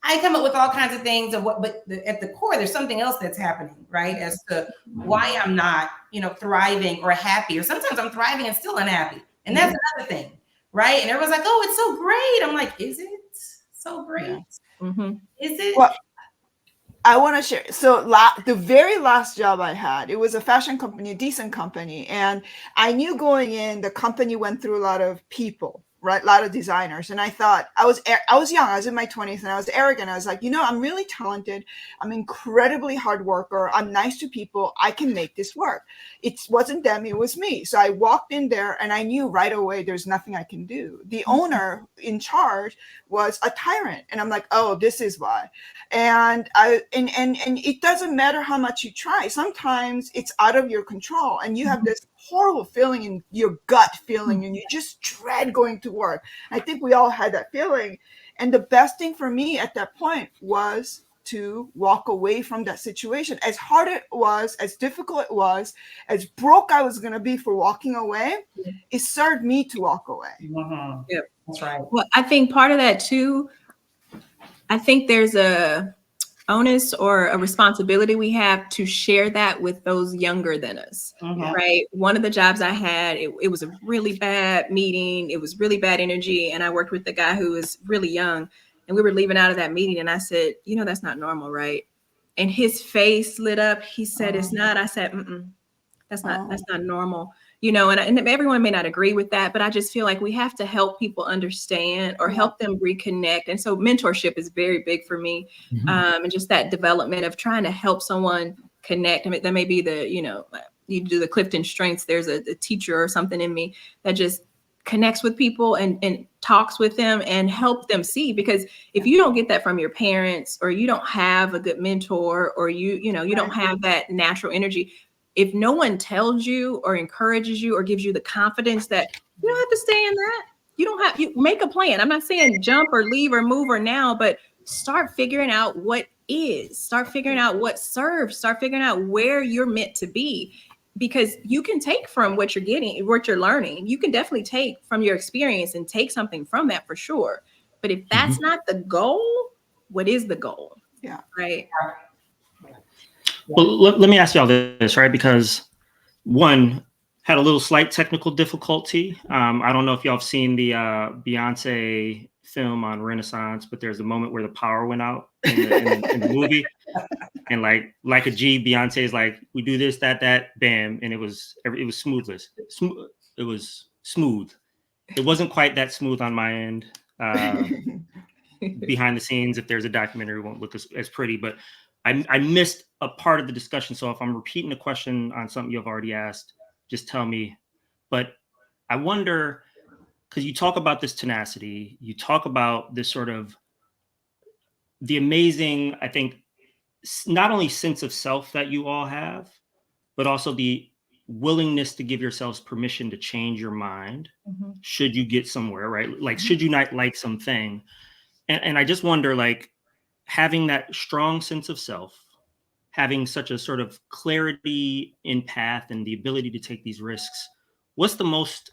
I come up with all kinds of things of but at the core, there's something else that's happening, right? As to why I'm not, thriving or happy, or sometimes I'm thriving and still unhappy. And that's another thing, right? And everyone's like, oh, it's so great. I'm like, is it so great? Mm-hmm. Is it? Well, I want to share. So the very last job I had, it was a fashion company, a decent company. And I knew going in, the company went through a lot of people, right? A lot of designers. And I thought, I was young, I was in my 20s, and I was arrogant. I was like, I'm really talented. I'm incredibly hard worker. I'm nice to people. I can make this work. It wasn't them, it was me. So I walked in there and I knew right away, there's nothing I can do. The owner in charge was a tyrant. And I'm like, oh, this is why. And it doesn't matter how much you try. Sometimes it's out of your control, and you have this horrible feeling in your gut feeling, and you just dread going to work. I think we all had that feeling. And the best thing for me at that point was to walk away from that situation. As hard it was, as difficult it was, as broke I was going to be for walking away, it served me to walk away. Mm-hmm. Yep. That's right. Well, I think part of that too, I think there's a onus or a responsibility we have to share that with those younger than us, right? One of the jobs I had, it was a really bad meeting. It was really bad energy. And I worked with the guy who was really young, and we were leaving out of that meeting. And I said, you know, that's not normal, right? And his face lit up. He said, it's not. I said, that's not normal. You know, and everyone may not agree with that, but I just feel like we have to help people understand or help them reconnect. And so mentorship is very big for me. And just that development of trying to help someone connect. I mean, that may be the, you know, you do the Clifton Strengths. There's a teacher or something in me that just connects with people and talks with them and help them see, because if you don't get that from your parents, or you don't have a good mentor, or you don't have that natural energy, if no one tells you or encourages you or gives you the confidence that you don't have to stay in that, you make a plan. I'm not saying jump or leave or move or now, but start figuring out what is, start figuring out what serves, start figuring out where you're meant to be, because you can take from what you're getting, what you're learning. You can definitely take from your experience and take something from that for sure. But if that's not the goal, what is the goal? Yeah. Right. Well, let me ask y'all this, right? Because one, had a little slight technical difficulty. I don't know if y'all have seen the Beyonce film on Renaissance, but there's a moment where the power went out in the movie. And like a G, Beyonce is like, we do this, that, bam. And it was smoothless. It was smooth. It wasn't quite that smooth on my end. Behind the scenes, if there's a documentary, it won't look as pretty, but I missed a part of the discussion. So if I'm repeating a question on something you've already asked, just tell me. But I wonder, because you talk about this tenacity, you talk about this sort of the amazing, I think, not only sense of self that you all have, but also the willingness to give yourselves permission to change your mind should you get somewhere, right? Like, should you not like something? And I just wonder, like, having that strong sense of self, having such a sort of clarity in path and the ability to take these risks, what's the most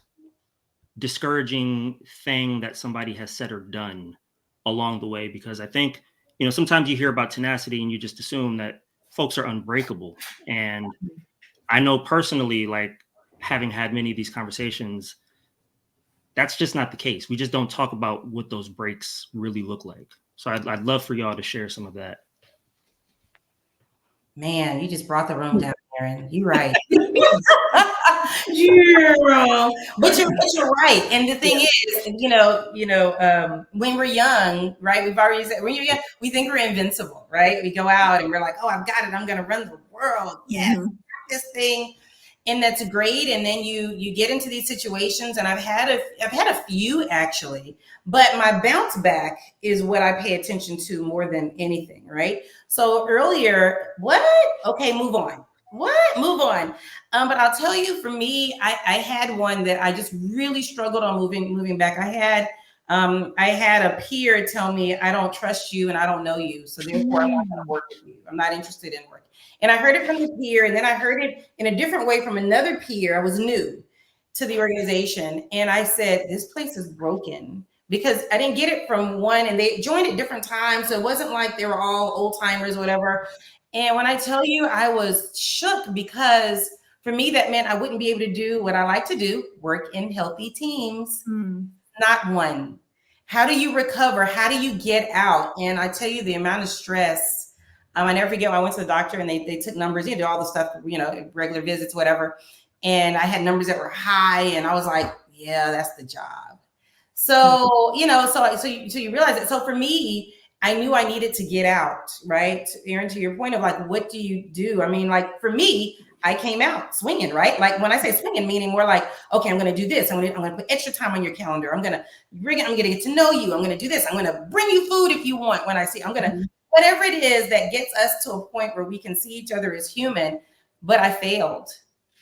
discouraging thing that somebody has said or done along the way? Because I think, you know, sometimes you hear about tenacity and you just assume that folks are unbreakable. And I know personally, like, having had many of these conversations, that's just not the case. We just don't talk about what those breaks really look like. So I'd love for y'all to share some of that. Man, you just brought the room down, Aaron. You're right. You're wrong. But you're right. And the thing is, when we're young, right? We've already said when you're young, we think we're invincible, right? We go out and we're like, oh, I've got it. I'm going to run the world. Yes, this thing. And that's great. And then you get into these situations, and I've had a few actually, but my bounce back is what I pay attention to more than anything, right? So earlier, what? Okay, move on. What? Move on. But I'll tell you, for me, I had one that I just really struggled on moving back. I had a peer tell me, I don't trust you and I don't know you, so therefore I'm not going to work with you. I'm not interested in working. And I heard it from the peer, and then I heard it in a different way from another peer. I was new to the organization, and I said, this place is broken, because I didn't get it from one, and they joined at different times, so it wasn't like they were all old timers or whatever. And when I tell you, I was shook, because for me, that meant I wouldn't be able to do what I like to do, work in healthy teams. Not one. How do you recover? How do you get out? And I tell you, the amount of stress. I never forget when I went to the doctor and they took numbers, did all the stuff, regular visits, whatever. And I had numbers that were high, and I was like, yeah, that's the job. So, so you realize it. So for me, I knew I needed to get out, right? Aaron, to your point of like, what do you do? I mean, like for me, I came out swinging, right? Like when I say swinging, meaning more like, okay, I'm going to do this. I'm going to put extra time on your calendar. I'm going to get to know you. I'm going to do this. I'm going to bring you food if you want. When I see, I'm going to, whatever it is that gets us to a point where we can see each other as human. But I failed.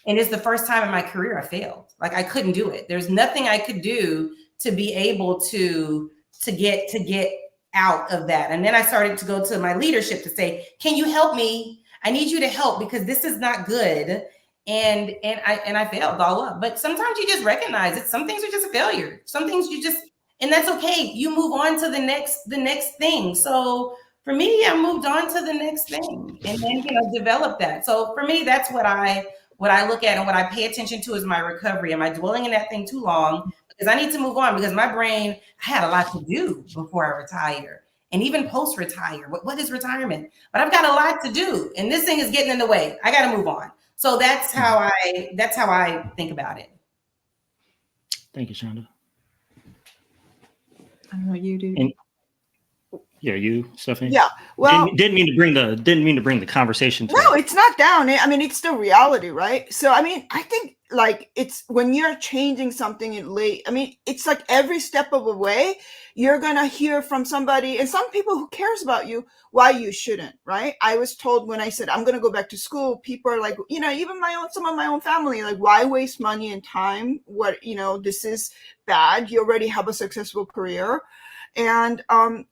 And it's the first time in my career I failed. Like I couldn't do it. There's nothing I could do to be able to to get out of that. And then I started to go to my leadership to say, can you help me? I need you to help because this is not good. And I failed all up. But sometimes you just recognize it. Some things are just a failure. Some things you just, and that's okay. You move on to the next thing. So for me, I moved on to the next thing and then, develop that. So for me, that's what I look at and what I pay attention to is my recovery. Am I dwelling in that thing too long? Because I need to move on because my brain, I had a lot to do before I retire and even post-retire. What is retirement? But I've got a lot to do and this thing is getting in the way. I got to move on. So that's how I think about it. Thank you, Shonda. I don't know, you do. And yeah, you, Stephanie. Yeah. Well, didn't mean to bring the conversation to no, it's not down. I mean, it's the reality, right? So, I mean, I think like it's when you're changing something in late, I mean, it's like every step of the way, you're going to hear from somebody and some people who cares about you, why you shouldn't, right? I was told when I said, I'm going to go back to school, people are like, even some of my own family, like, why waste money and time? This is bad. You already have a successful career. And, and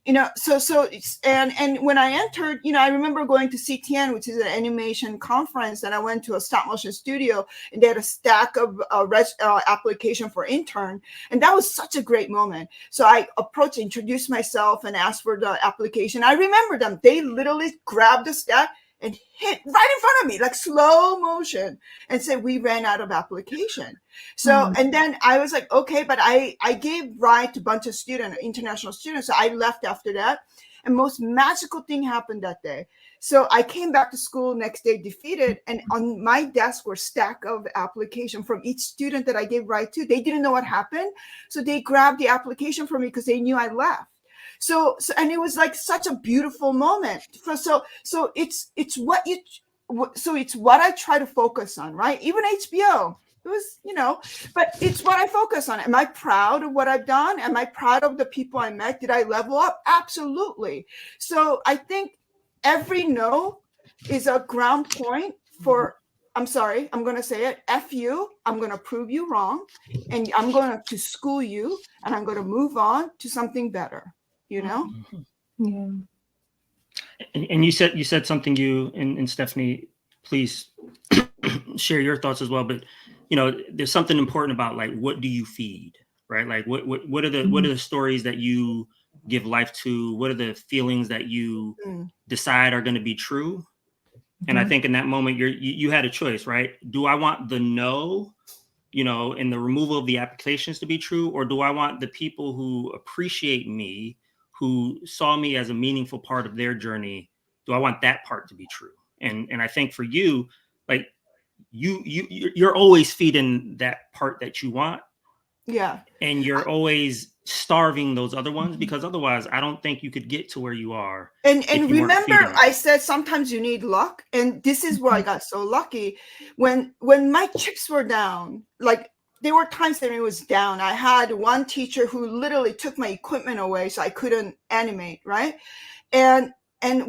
when I entered, I remember going to CTN, which is an animation conference, and I went to a stop motion studio and they had a stack of application for intern. And that was such a great moment. So I approached, introduced myself and asked for the application. I remember them. They literally grabbed the stack and hit right in front of me, like slow motion, and said, we ran out of application. So, and then I was like, okay, but I gave ride to a bunch of international students. So I left after that. And most magical thing happened that day. So I came back to school next day defeated. And on my desk were a stack of application from each student that I gave ride to. They didn't know what happened. So they grabbed the application from me because they knew I left. So, and it was like such a beautiful moment. So it's what I try to focus on, right? Even HBO, it was, but it's what I focus on. Am I proud of what I've done? Am I proud of the people I met? Did I level up? Absolutely. So I think every no is a ground point for, I'm sorry, I'm going to say it. F you. I'm going to prove you wrong. And I'm going to school you and I'm going to move on to something better. Yeah. And you said something, you and Stephanie, please share your thoughts as well. But there's something important about like, what do you feed, right? Like what are the stories that you give life to? What are the feelings that you decide are going to be true? And I think in that moment you had a choice, right? Do I want the no, and the removal of the applications to be true? Or do I want the people who appreciate me, who saw me as a meaningful part of their journey, do I want that part to be true? And I think for you, like you're always feeding that part that you want. Yeah. And you're always starving those other ones because otherwise I don't think you could get to where you are. And remember, I said sometimes you need luck. And this is where I got so lucky. When my chips were down, like there were times that it was down. I had one teacher who literally took my equipment away so I couldn't animate, right? And then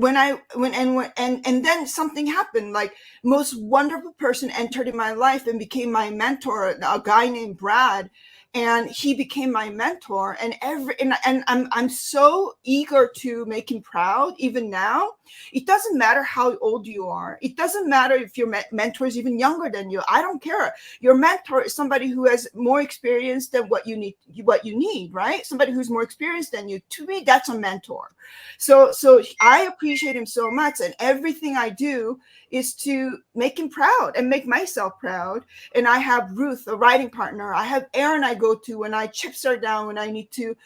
something happened. Like most wonderful person entered in my life and became my mentor, a guy named Brad. And he became my mentor, and I'm so eager to make him proud. Even now, it doesn't matter how old you are. It doesn't matter if your mentor is even younger than you. I don't care. Your mentor is somebody who has more experience than what you need, right? Somebody who's more experienced than you. To me, that's a mentor. So I appreciate him so much, and everything I do is to make him proud and make myself proud. And I have Ruth, a writing partner. I have Aaron I go to when my chips are down, when I need to,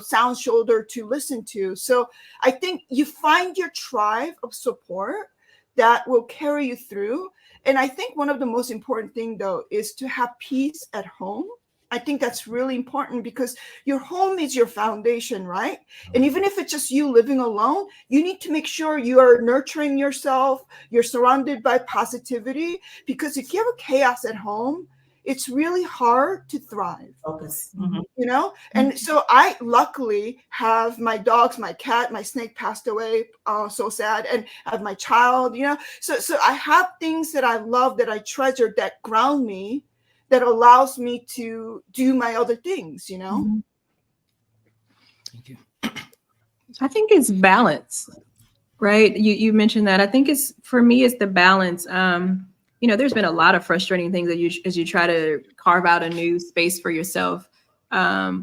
sound shoulder to listen to. So I think you find your tribe of support that will carry you through. And I think one of the most important thing, though, is to have peace at home. I think that's really important because your home is your foundation, right? And even if it's just you living alone, you need to make sure you are nurturing yourself. You're surrounded by positivity, because if you have a chaos at home, it's really hard to thrive. Focus. And so I luckily have my dogs, my cat, my snake passed away, so sad, and I have my child, so I have things that I love, that I treasure, that ground me, that allows me to do my other things, Thank you. I think it's balance, right? You mentioned that. I think for me, it's the balance. There's been a lot of frustrating things as you try to carve out a new space for yourself. I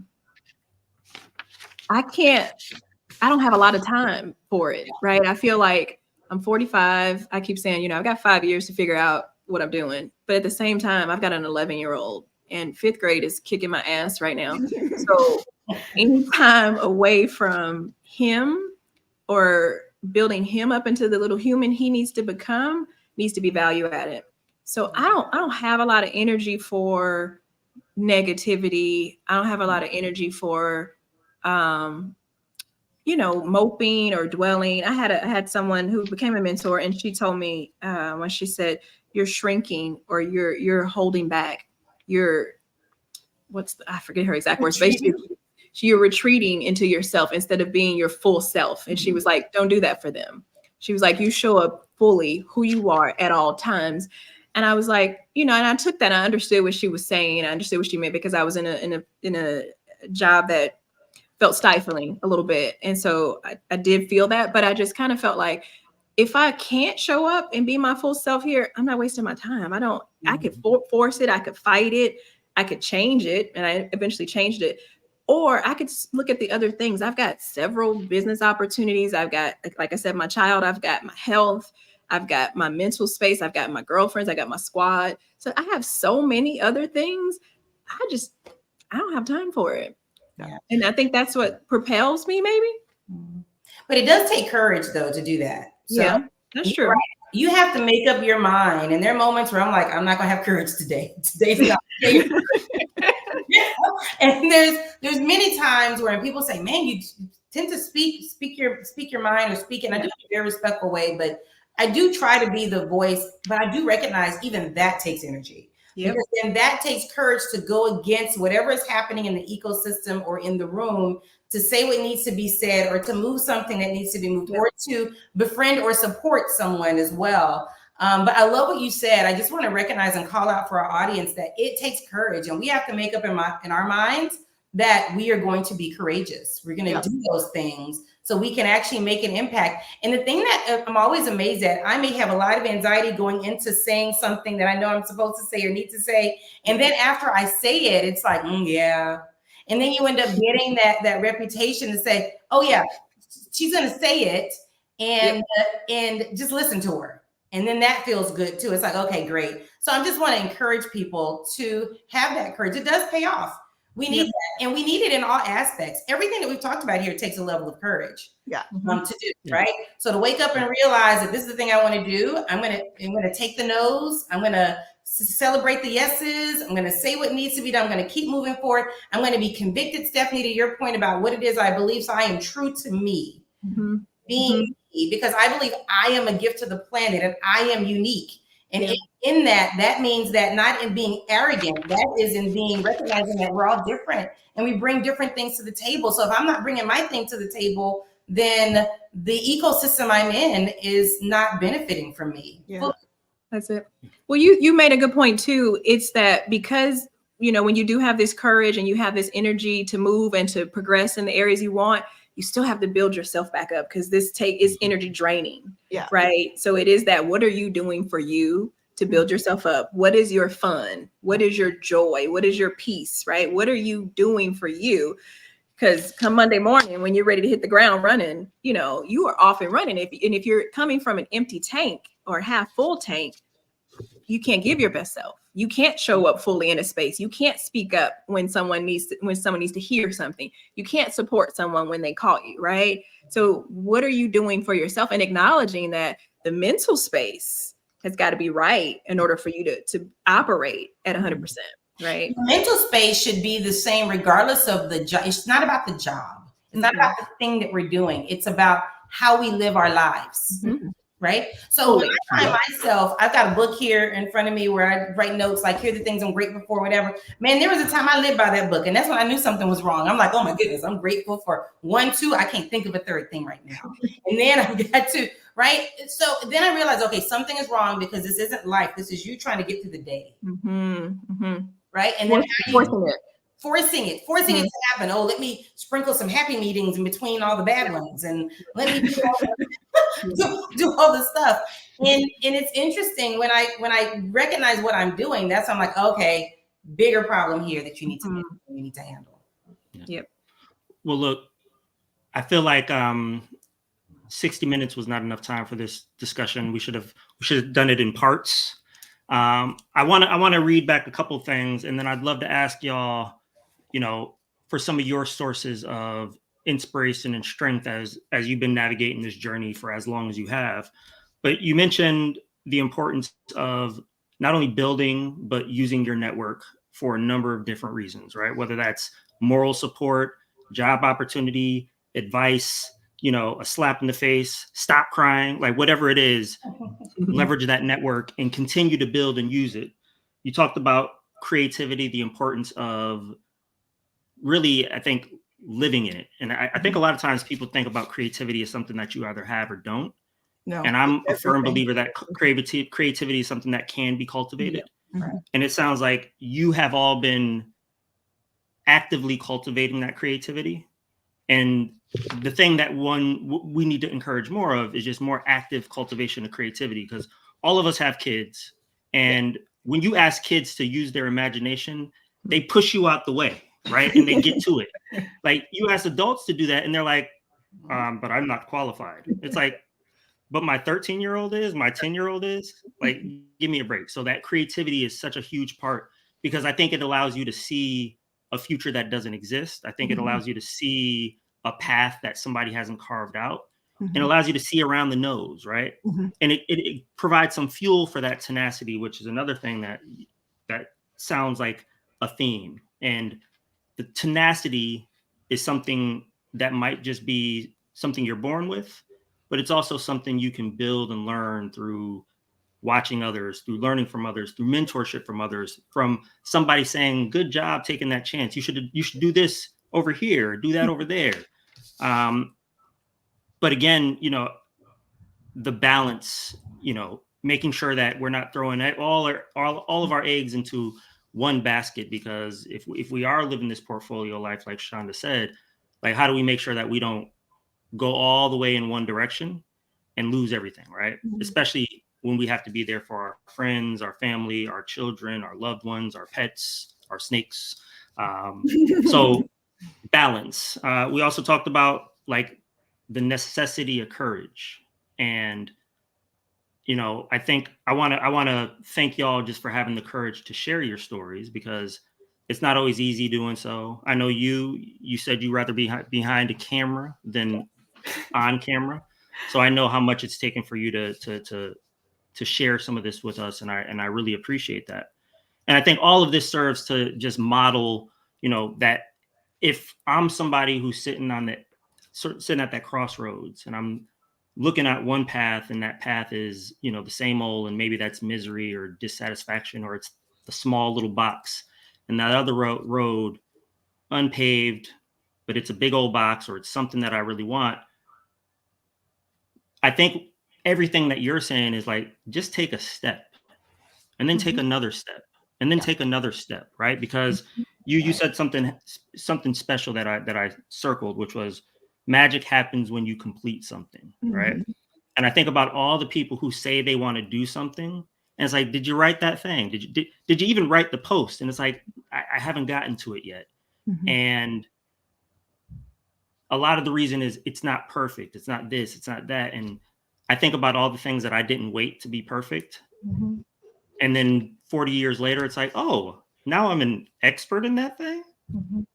don't have a lot of time for it, right? I feel like I'm 45. I keep saying, I've got 5 years to figure out what I'm doing. But at the same time, I've got an 11-year-old and 5th grade is kicking my ass right now. So any time away from him or building him up into the little human he needs to become needs to be value added. So I don't have a lot of energy for negativity. I don't have a lot of energy for moping or dwelling. I had someone who became a mentor, and she told me when she said, "You're shrinking, or you're holding back. I forget her exact words. Basically, you're retreating into yourself instead of being your full self." And she was like, "Don't do that for them." She was like, "You show up fully who you are at all times." And I was like, and I took that. I understood what she was saying. I understood what she meant, because I was in a job that felt stifling a little bit. And so I did feel that, but I just kind of felt like, if I can't show up and be my full self here, I'm not wasting my time. I could force it. I could fight it. I could change it. And I eventually changed it. Or I could look at the other things. I've got several business opportunities. I've got, like I said, my child, I've got my health, I've got my mental space, I've got my girlfriends, I got my squad. So I have so many other things. I don't have time for it. Yeah. And I think that's what propels me, maybe. But it does take courage, though, to do that. So yeah, that's true. Right. You have to make up your mind. And there are moments where I'm like, I'm not going to have courage today. Today's not. And there's many times where people say, man, you tend to speak your mind, or speak, and I do it in a very respectful way, but I do try to be the voice, but I do recognize even that takes energy. Yep. Because then that takes courage to go against whatever is happening in the ecosystem or in the room, to say what needs to be said, or to move something that needs to be moved, or to befriend or support someone as well. But I love what you said. I just want to recognize and call out for our audience that it takes courage, and we have to make up in our minds that we are going to be courageous. We're going to do those things so we can actually make an impact. And the thing that I'm always amazed at, I may have a lot of anxiety going into saying something that I know I'm supposed to say or need to say. And then after I say it, it's like, yeah. And then you end up getting that reputation to say, oh yeah, she's going to say it, and just listen to her. And then that feels good too. It's like, okay, great. So I just want to encourage people to have that courage. It does pay off. We need that, and we need it in all aspects. Everything that we've talked about here takes a level of courage to do, right? So to wake up and realize that this is the thing I want to do, I'm going to take the no's. I'm going to celebrate the yeses. I'm going to say what needs to be done. I'm going to keep moving forward. I'm going to be convicted, Stephanie, to your point about what it is I believe. So I am true to me, being me, because I believe I am a gift to the planet and I am unique. And in that means that not in being arrogant, that is in being recognizing that we're all different and we bring different things to the table. So if I'm not bringing my thing to the table, then the ecosystem I'm in is not benefiting from me. Yeah, that's it. Well, you made a good point too. It's that because, when you do have this courage and you have this energy to move and to progress in the areas you want, you still have to build yourself back up, because this is energy draining. Yeah. Right. So it is that, what are you doing for you to build yourself up? What is your fun? What is your joy? What is your peace? Right. What are you doing for you? Because come Monday morning, when you're ready to hit the ground running, you are off and running. If you're coming from an empty tank or half full tank, you can't give your best self. You can't show up fully in a space. You can't speak up when someone needs to hear something. You can't support someone when they call you, right? So what are you doing for yourself? And acknowledging that the mental space has got to be right in order for you to operate at 100%, right? Mental space should be the same regardless of the job. It's not about the job. It's not about the thing that we're doing. It's about how we live our lives. Right. So when I find myself, I've got a book here in front of me where I write notes like, here are the things I'm grateful for, whatever. Man, there was a time I lived by that book. And that's when I knew something was wrong. I'm like, oh my goodness, I'm grateful for 1, 2. I can't think of a third thing right now. And then I got to, right. So then I realized, okay, something is wrong, because this isn't life. This is you trying to get through the day. Right. And then forcing it to happen. Oh, let me sprinkle some happy meetings in between all the bad ones, and let me do all the stuff. And it's interesting when I recognize what I'm doing, that's I'm like, okay, bigger problem here that you need to handle. Yep. Well, look, I feel like 60 minutes was not enough time for this discussion. We should have done it in parts. I want to read back a couple of things, and then I'd love to ask y'all, for some of your sources of inspiration and strength as you've been navigating this journey for as long as you have. But you mentioned the importance of not only building, but using your network for a number of different reasons, right? Whether that's moral support, job opportunity, advice, a slap in the face, stop crying, like whatever it is, leverage that network and continue to build and use it. You talked about creativity, the importance of really, I think, living in it. And I think a lot of times people think about creativity as something that you either have or don't. No, and I'm a firm believer that creativity is something that can be cultivated. Yeah. Right. And it sounds like you have all been actively cultivating that creativity. And the thing that we need to encourage more of is just more active cultivation of creativity, because all of us have kids. And when you ask kids to use their imagination, they push you out the way, right? And they get to it. Like you ask adults to do that and they're like, but I'm not qualified. It's like, but my 13-year-old is, my 10-year-old is, like, give me a break. So that creativity is such a huge part, because I think it allows you to see a future that doesn't exist. I think it allows you to see a path that somebody hasn't carved out, and allows you to see around the nose, right? And it provides some fuel for that tenacity, which is another thing that sounds like a theme. And the tenacity is something that might just be something you're born with, but it's also something you can build and learn through watching others, through learning from others, through mentorship from others, from somebody saying, good job taking that chance. You should do this over here, do that over there. But again, the balance, making sure that we're not throwing all of our eggs into one basket, because if we are living this portfolio life, like Shonda said, like, how do we make sure that we don't go all the way in one direction and lose everything, right? Especially when we have to be there for our friends, our family, our children, our loved ones, our pets, our snakes. So balance. We also talked about like the necessity of courage. And, I think I want to thank y'all just for having the courage to share your stories, because it's not always easy doing so. I know you said you'd rather be behind a camera than on camera. So I know how much it's taken for you to share some of this with us. And I really appreciate that. And I think all of this serves to just model, that if I'm somebody who's sitting at that crossroads and I'm looking at one path, and that path is, the same old, and maybe that's misery or dissatisfaction, or it's the small little box, and that other road unpaved, but it's a big old box, or it's something that I really want. I think everything that you're saying is like, just take a step and then take another step and then take another step, right? Because you said something special that I circled, which was magic happens when you complete something, right? And I think about all the people who say they want to do something, and it's like, did you write that thing? Did you even write the post? And it's like, I haven't gotten to it yet. And a lot of the reason is it's not perfect. It's not this, it's not that. And I think about all the things that I didn't wait to be perfect. And then 40 years later, it's like, oh, now I'm an expert in that thing.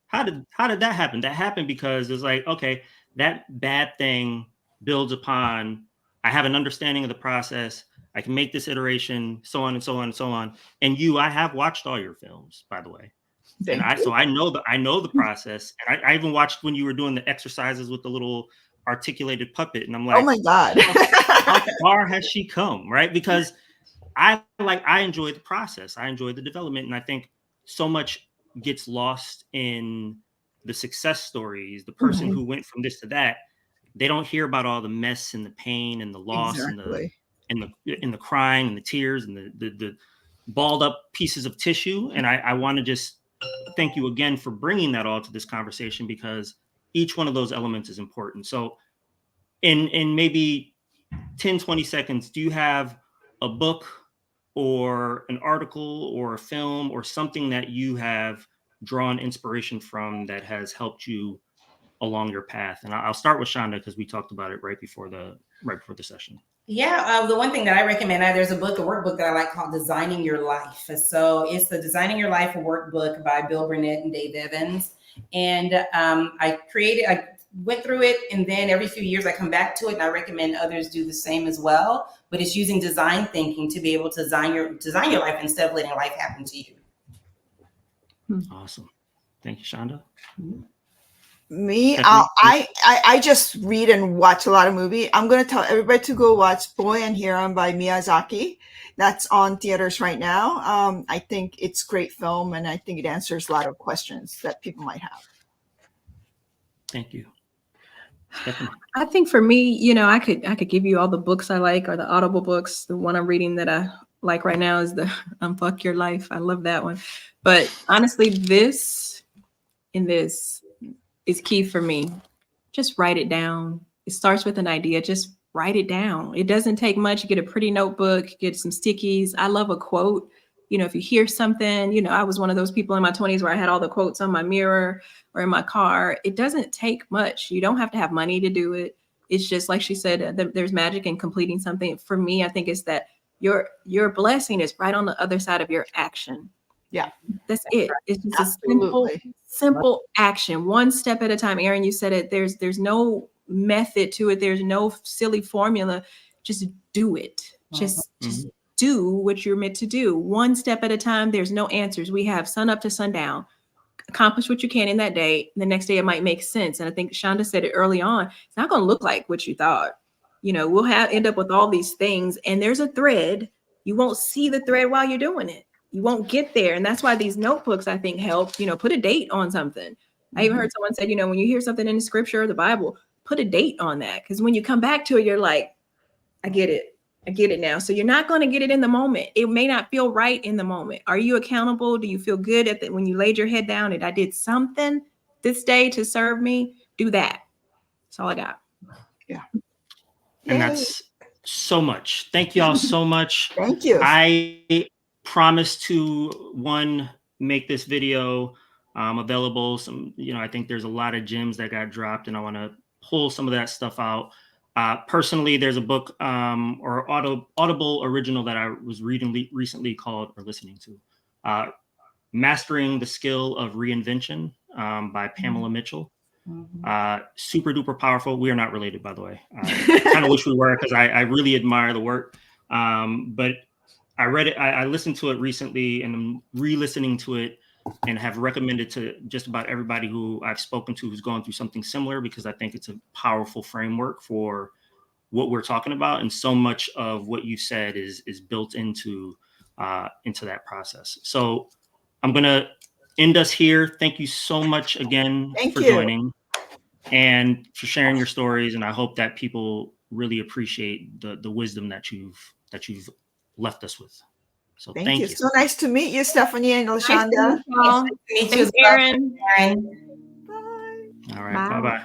How did that happen? That happened because it's like, okay, that bad thing builds upon, I have an understanding of the process. I can make this iteration, so on and so on and so on. And I have watched all your films, by the way. So I know the process. And I even watched when you were doing the exercises with the little articulated puppet. And I'm like, oh my God, how far has she come? Right? Because I enjoy the process. I enjoy the development. And I think so much gets lost in the success stories, the person who went from this to that. They don't hear about all the mess and the pain and the loss and the crying and the tears and the balled up pieces of tissue. And I want to just thank you again for bringing that all to this conversation, because each one of those elements is important. So in maybe 10, 20 seconds, do you have a book or an article or a film or something that you have drawn inspiration from that has helped you along your path? And I'll start with Shonda, because we talked about it right before the session. Yeah, the one thing that I recommend, there's a workbook that I like called Designing Your Life. So it's the Designing Your Life workbook by Bill Burnett and Dave Evans. And I went through it, and then every few years I come back to it, and I recommend others do the same as well. But it's using design thinking to be able to design your life instead of letting life happen to you. Awesome. Thank you, Shonda. Me, I just read and watch a lot of movies. I'm going to tell everybody to go watch Boy and Heron by Miyazaki. That's on theaters right now. I think it's a great film, and I think it answers a lot of questions that people might have. Thank you. I think for me, I could give you all the books I like, or the Audible books. The one I'm reading that I like right now is the Unfuck Your Life. I love that one. But honestly, this is key for me. Just write it down. It starts with an idea. Just write it down. It doesn't take much. Get a pretty notebook, get some stickies. I love a quote. If you hear something, I was one of those people in my 20s where I had all the quotes on my mirror or in my car. It doesn't take much. You don't have to have money to do it. It's just like she said, there's magic in completing something. For me, I think it's that your blessing is right on the other side of your action. Yeah. That's it. It's just a simple action, one step at a time. Erin, you said it. There's no method to it. There's no silly formula. Just do it. Just do what you're meant to do, one step at a time. There's no answers. We have sun up to sundown. Accomplish what you can in that day. The next day it might make sense. And I think Shonda said it early on. It's not going to look like what you thought. We'll end up with all these things, and there's a thread. You won't see the thread while you're doing it. You won't get there. And that's why these notebooks, I think, help, put a date on something. I even heard someone say, when you hear something in the scripture or the Bible, put a date on that. Because when you come back to it, you're like, I get it. I get it now. So you're not going to get it in the moment. It may not feel right in the moment. Are you accountable? Do you feel good when you laid your head down and I did something this day to serve me? Do that. That's all I got. Yeah. And that's so much. Thank you all so much. Thank you. I promise to make this video available. I think there's a lot of gems that got dropped, and I want to pull some of that stuff out. Personally, there's a book or Audible original that I was reading recently listening to, Mastering the Skill of Reinvention by Pamela Mitchell. Super duper powerful. We are not related, by the way. I kind of wish we were, because I really admire the work. But I read it. I listened to it recently, and I'm re-listening to it, and have recommended to just about everybody who I've spoken to who's gone through something similar, because I think it's a powerful framework for what we're talking about. And so much of what you said is built into that process. So I'm going to end us here. Thank you so much again for joining and for sharing your stories. And I hope that people really appreciate the wisdom that you've left us with. So thank you. So nice to meet you, Stephanie and LaShonda. Thanks, Erin. Bye. All right. Bye-bye.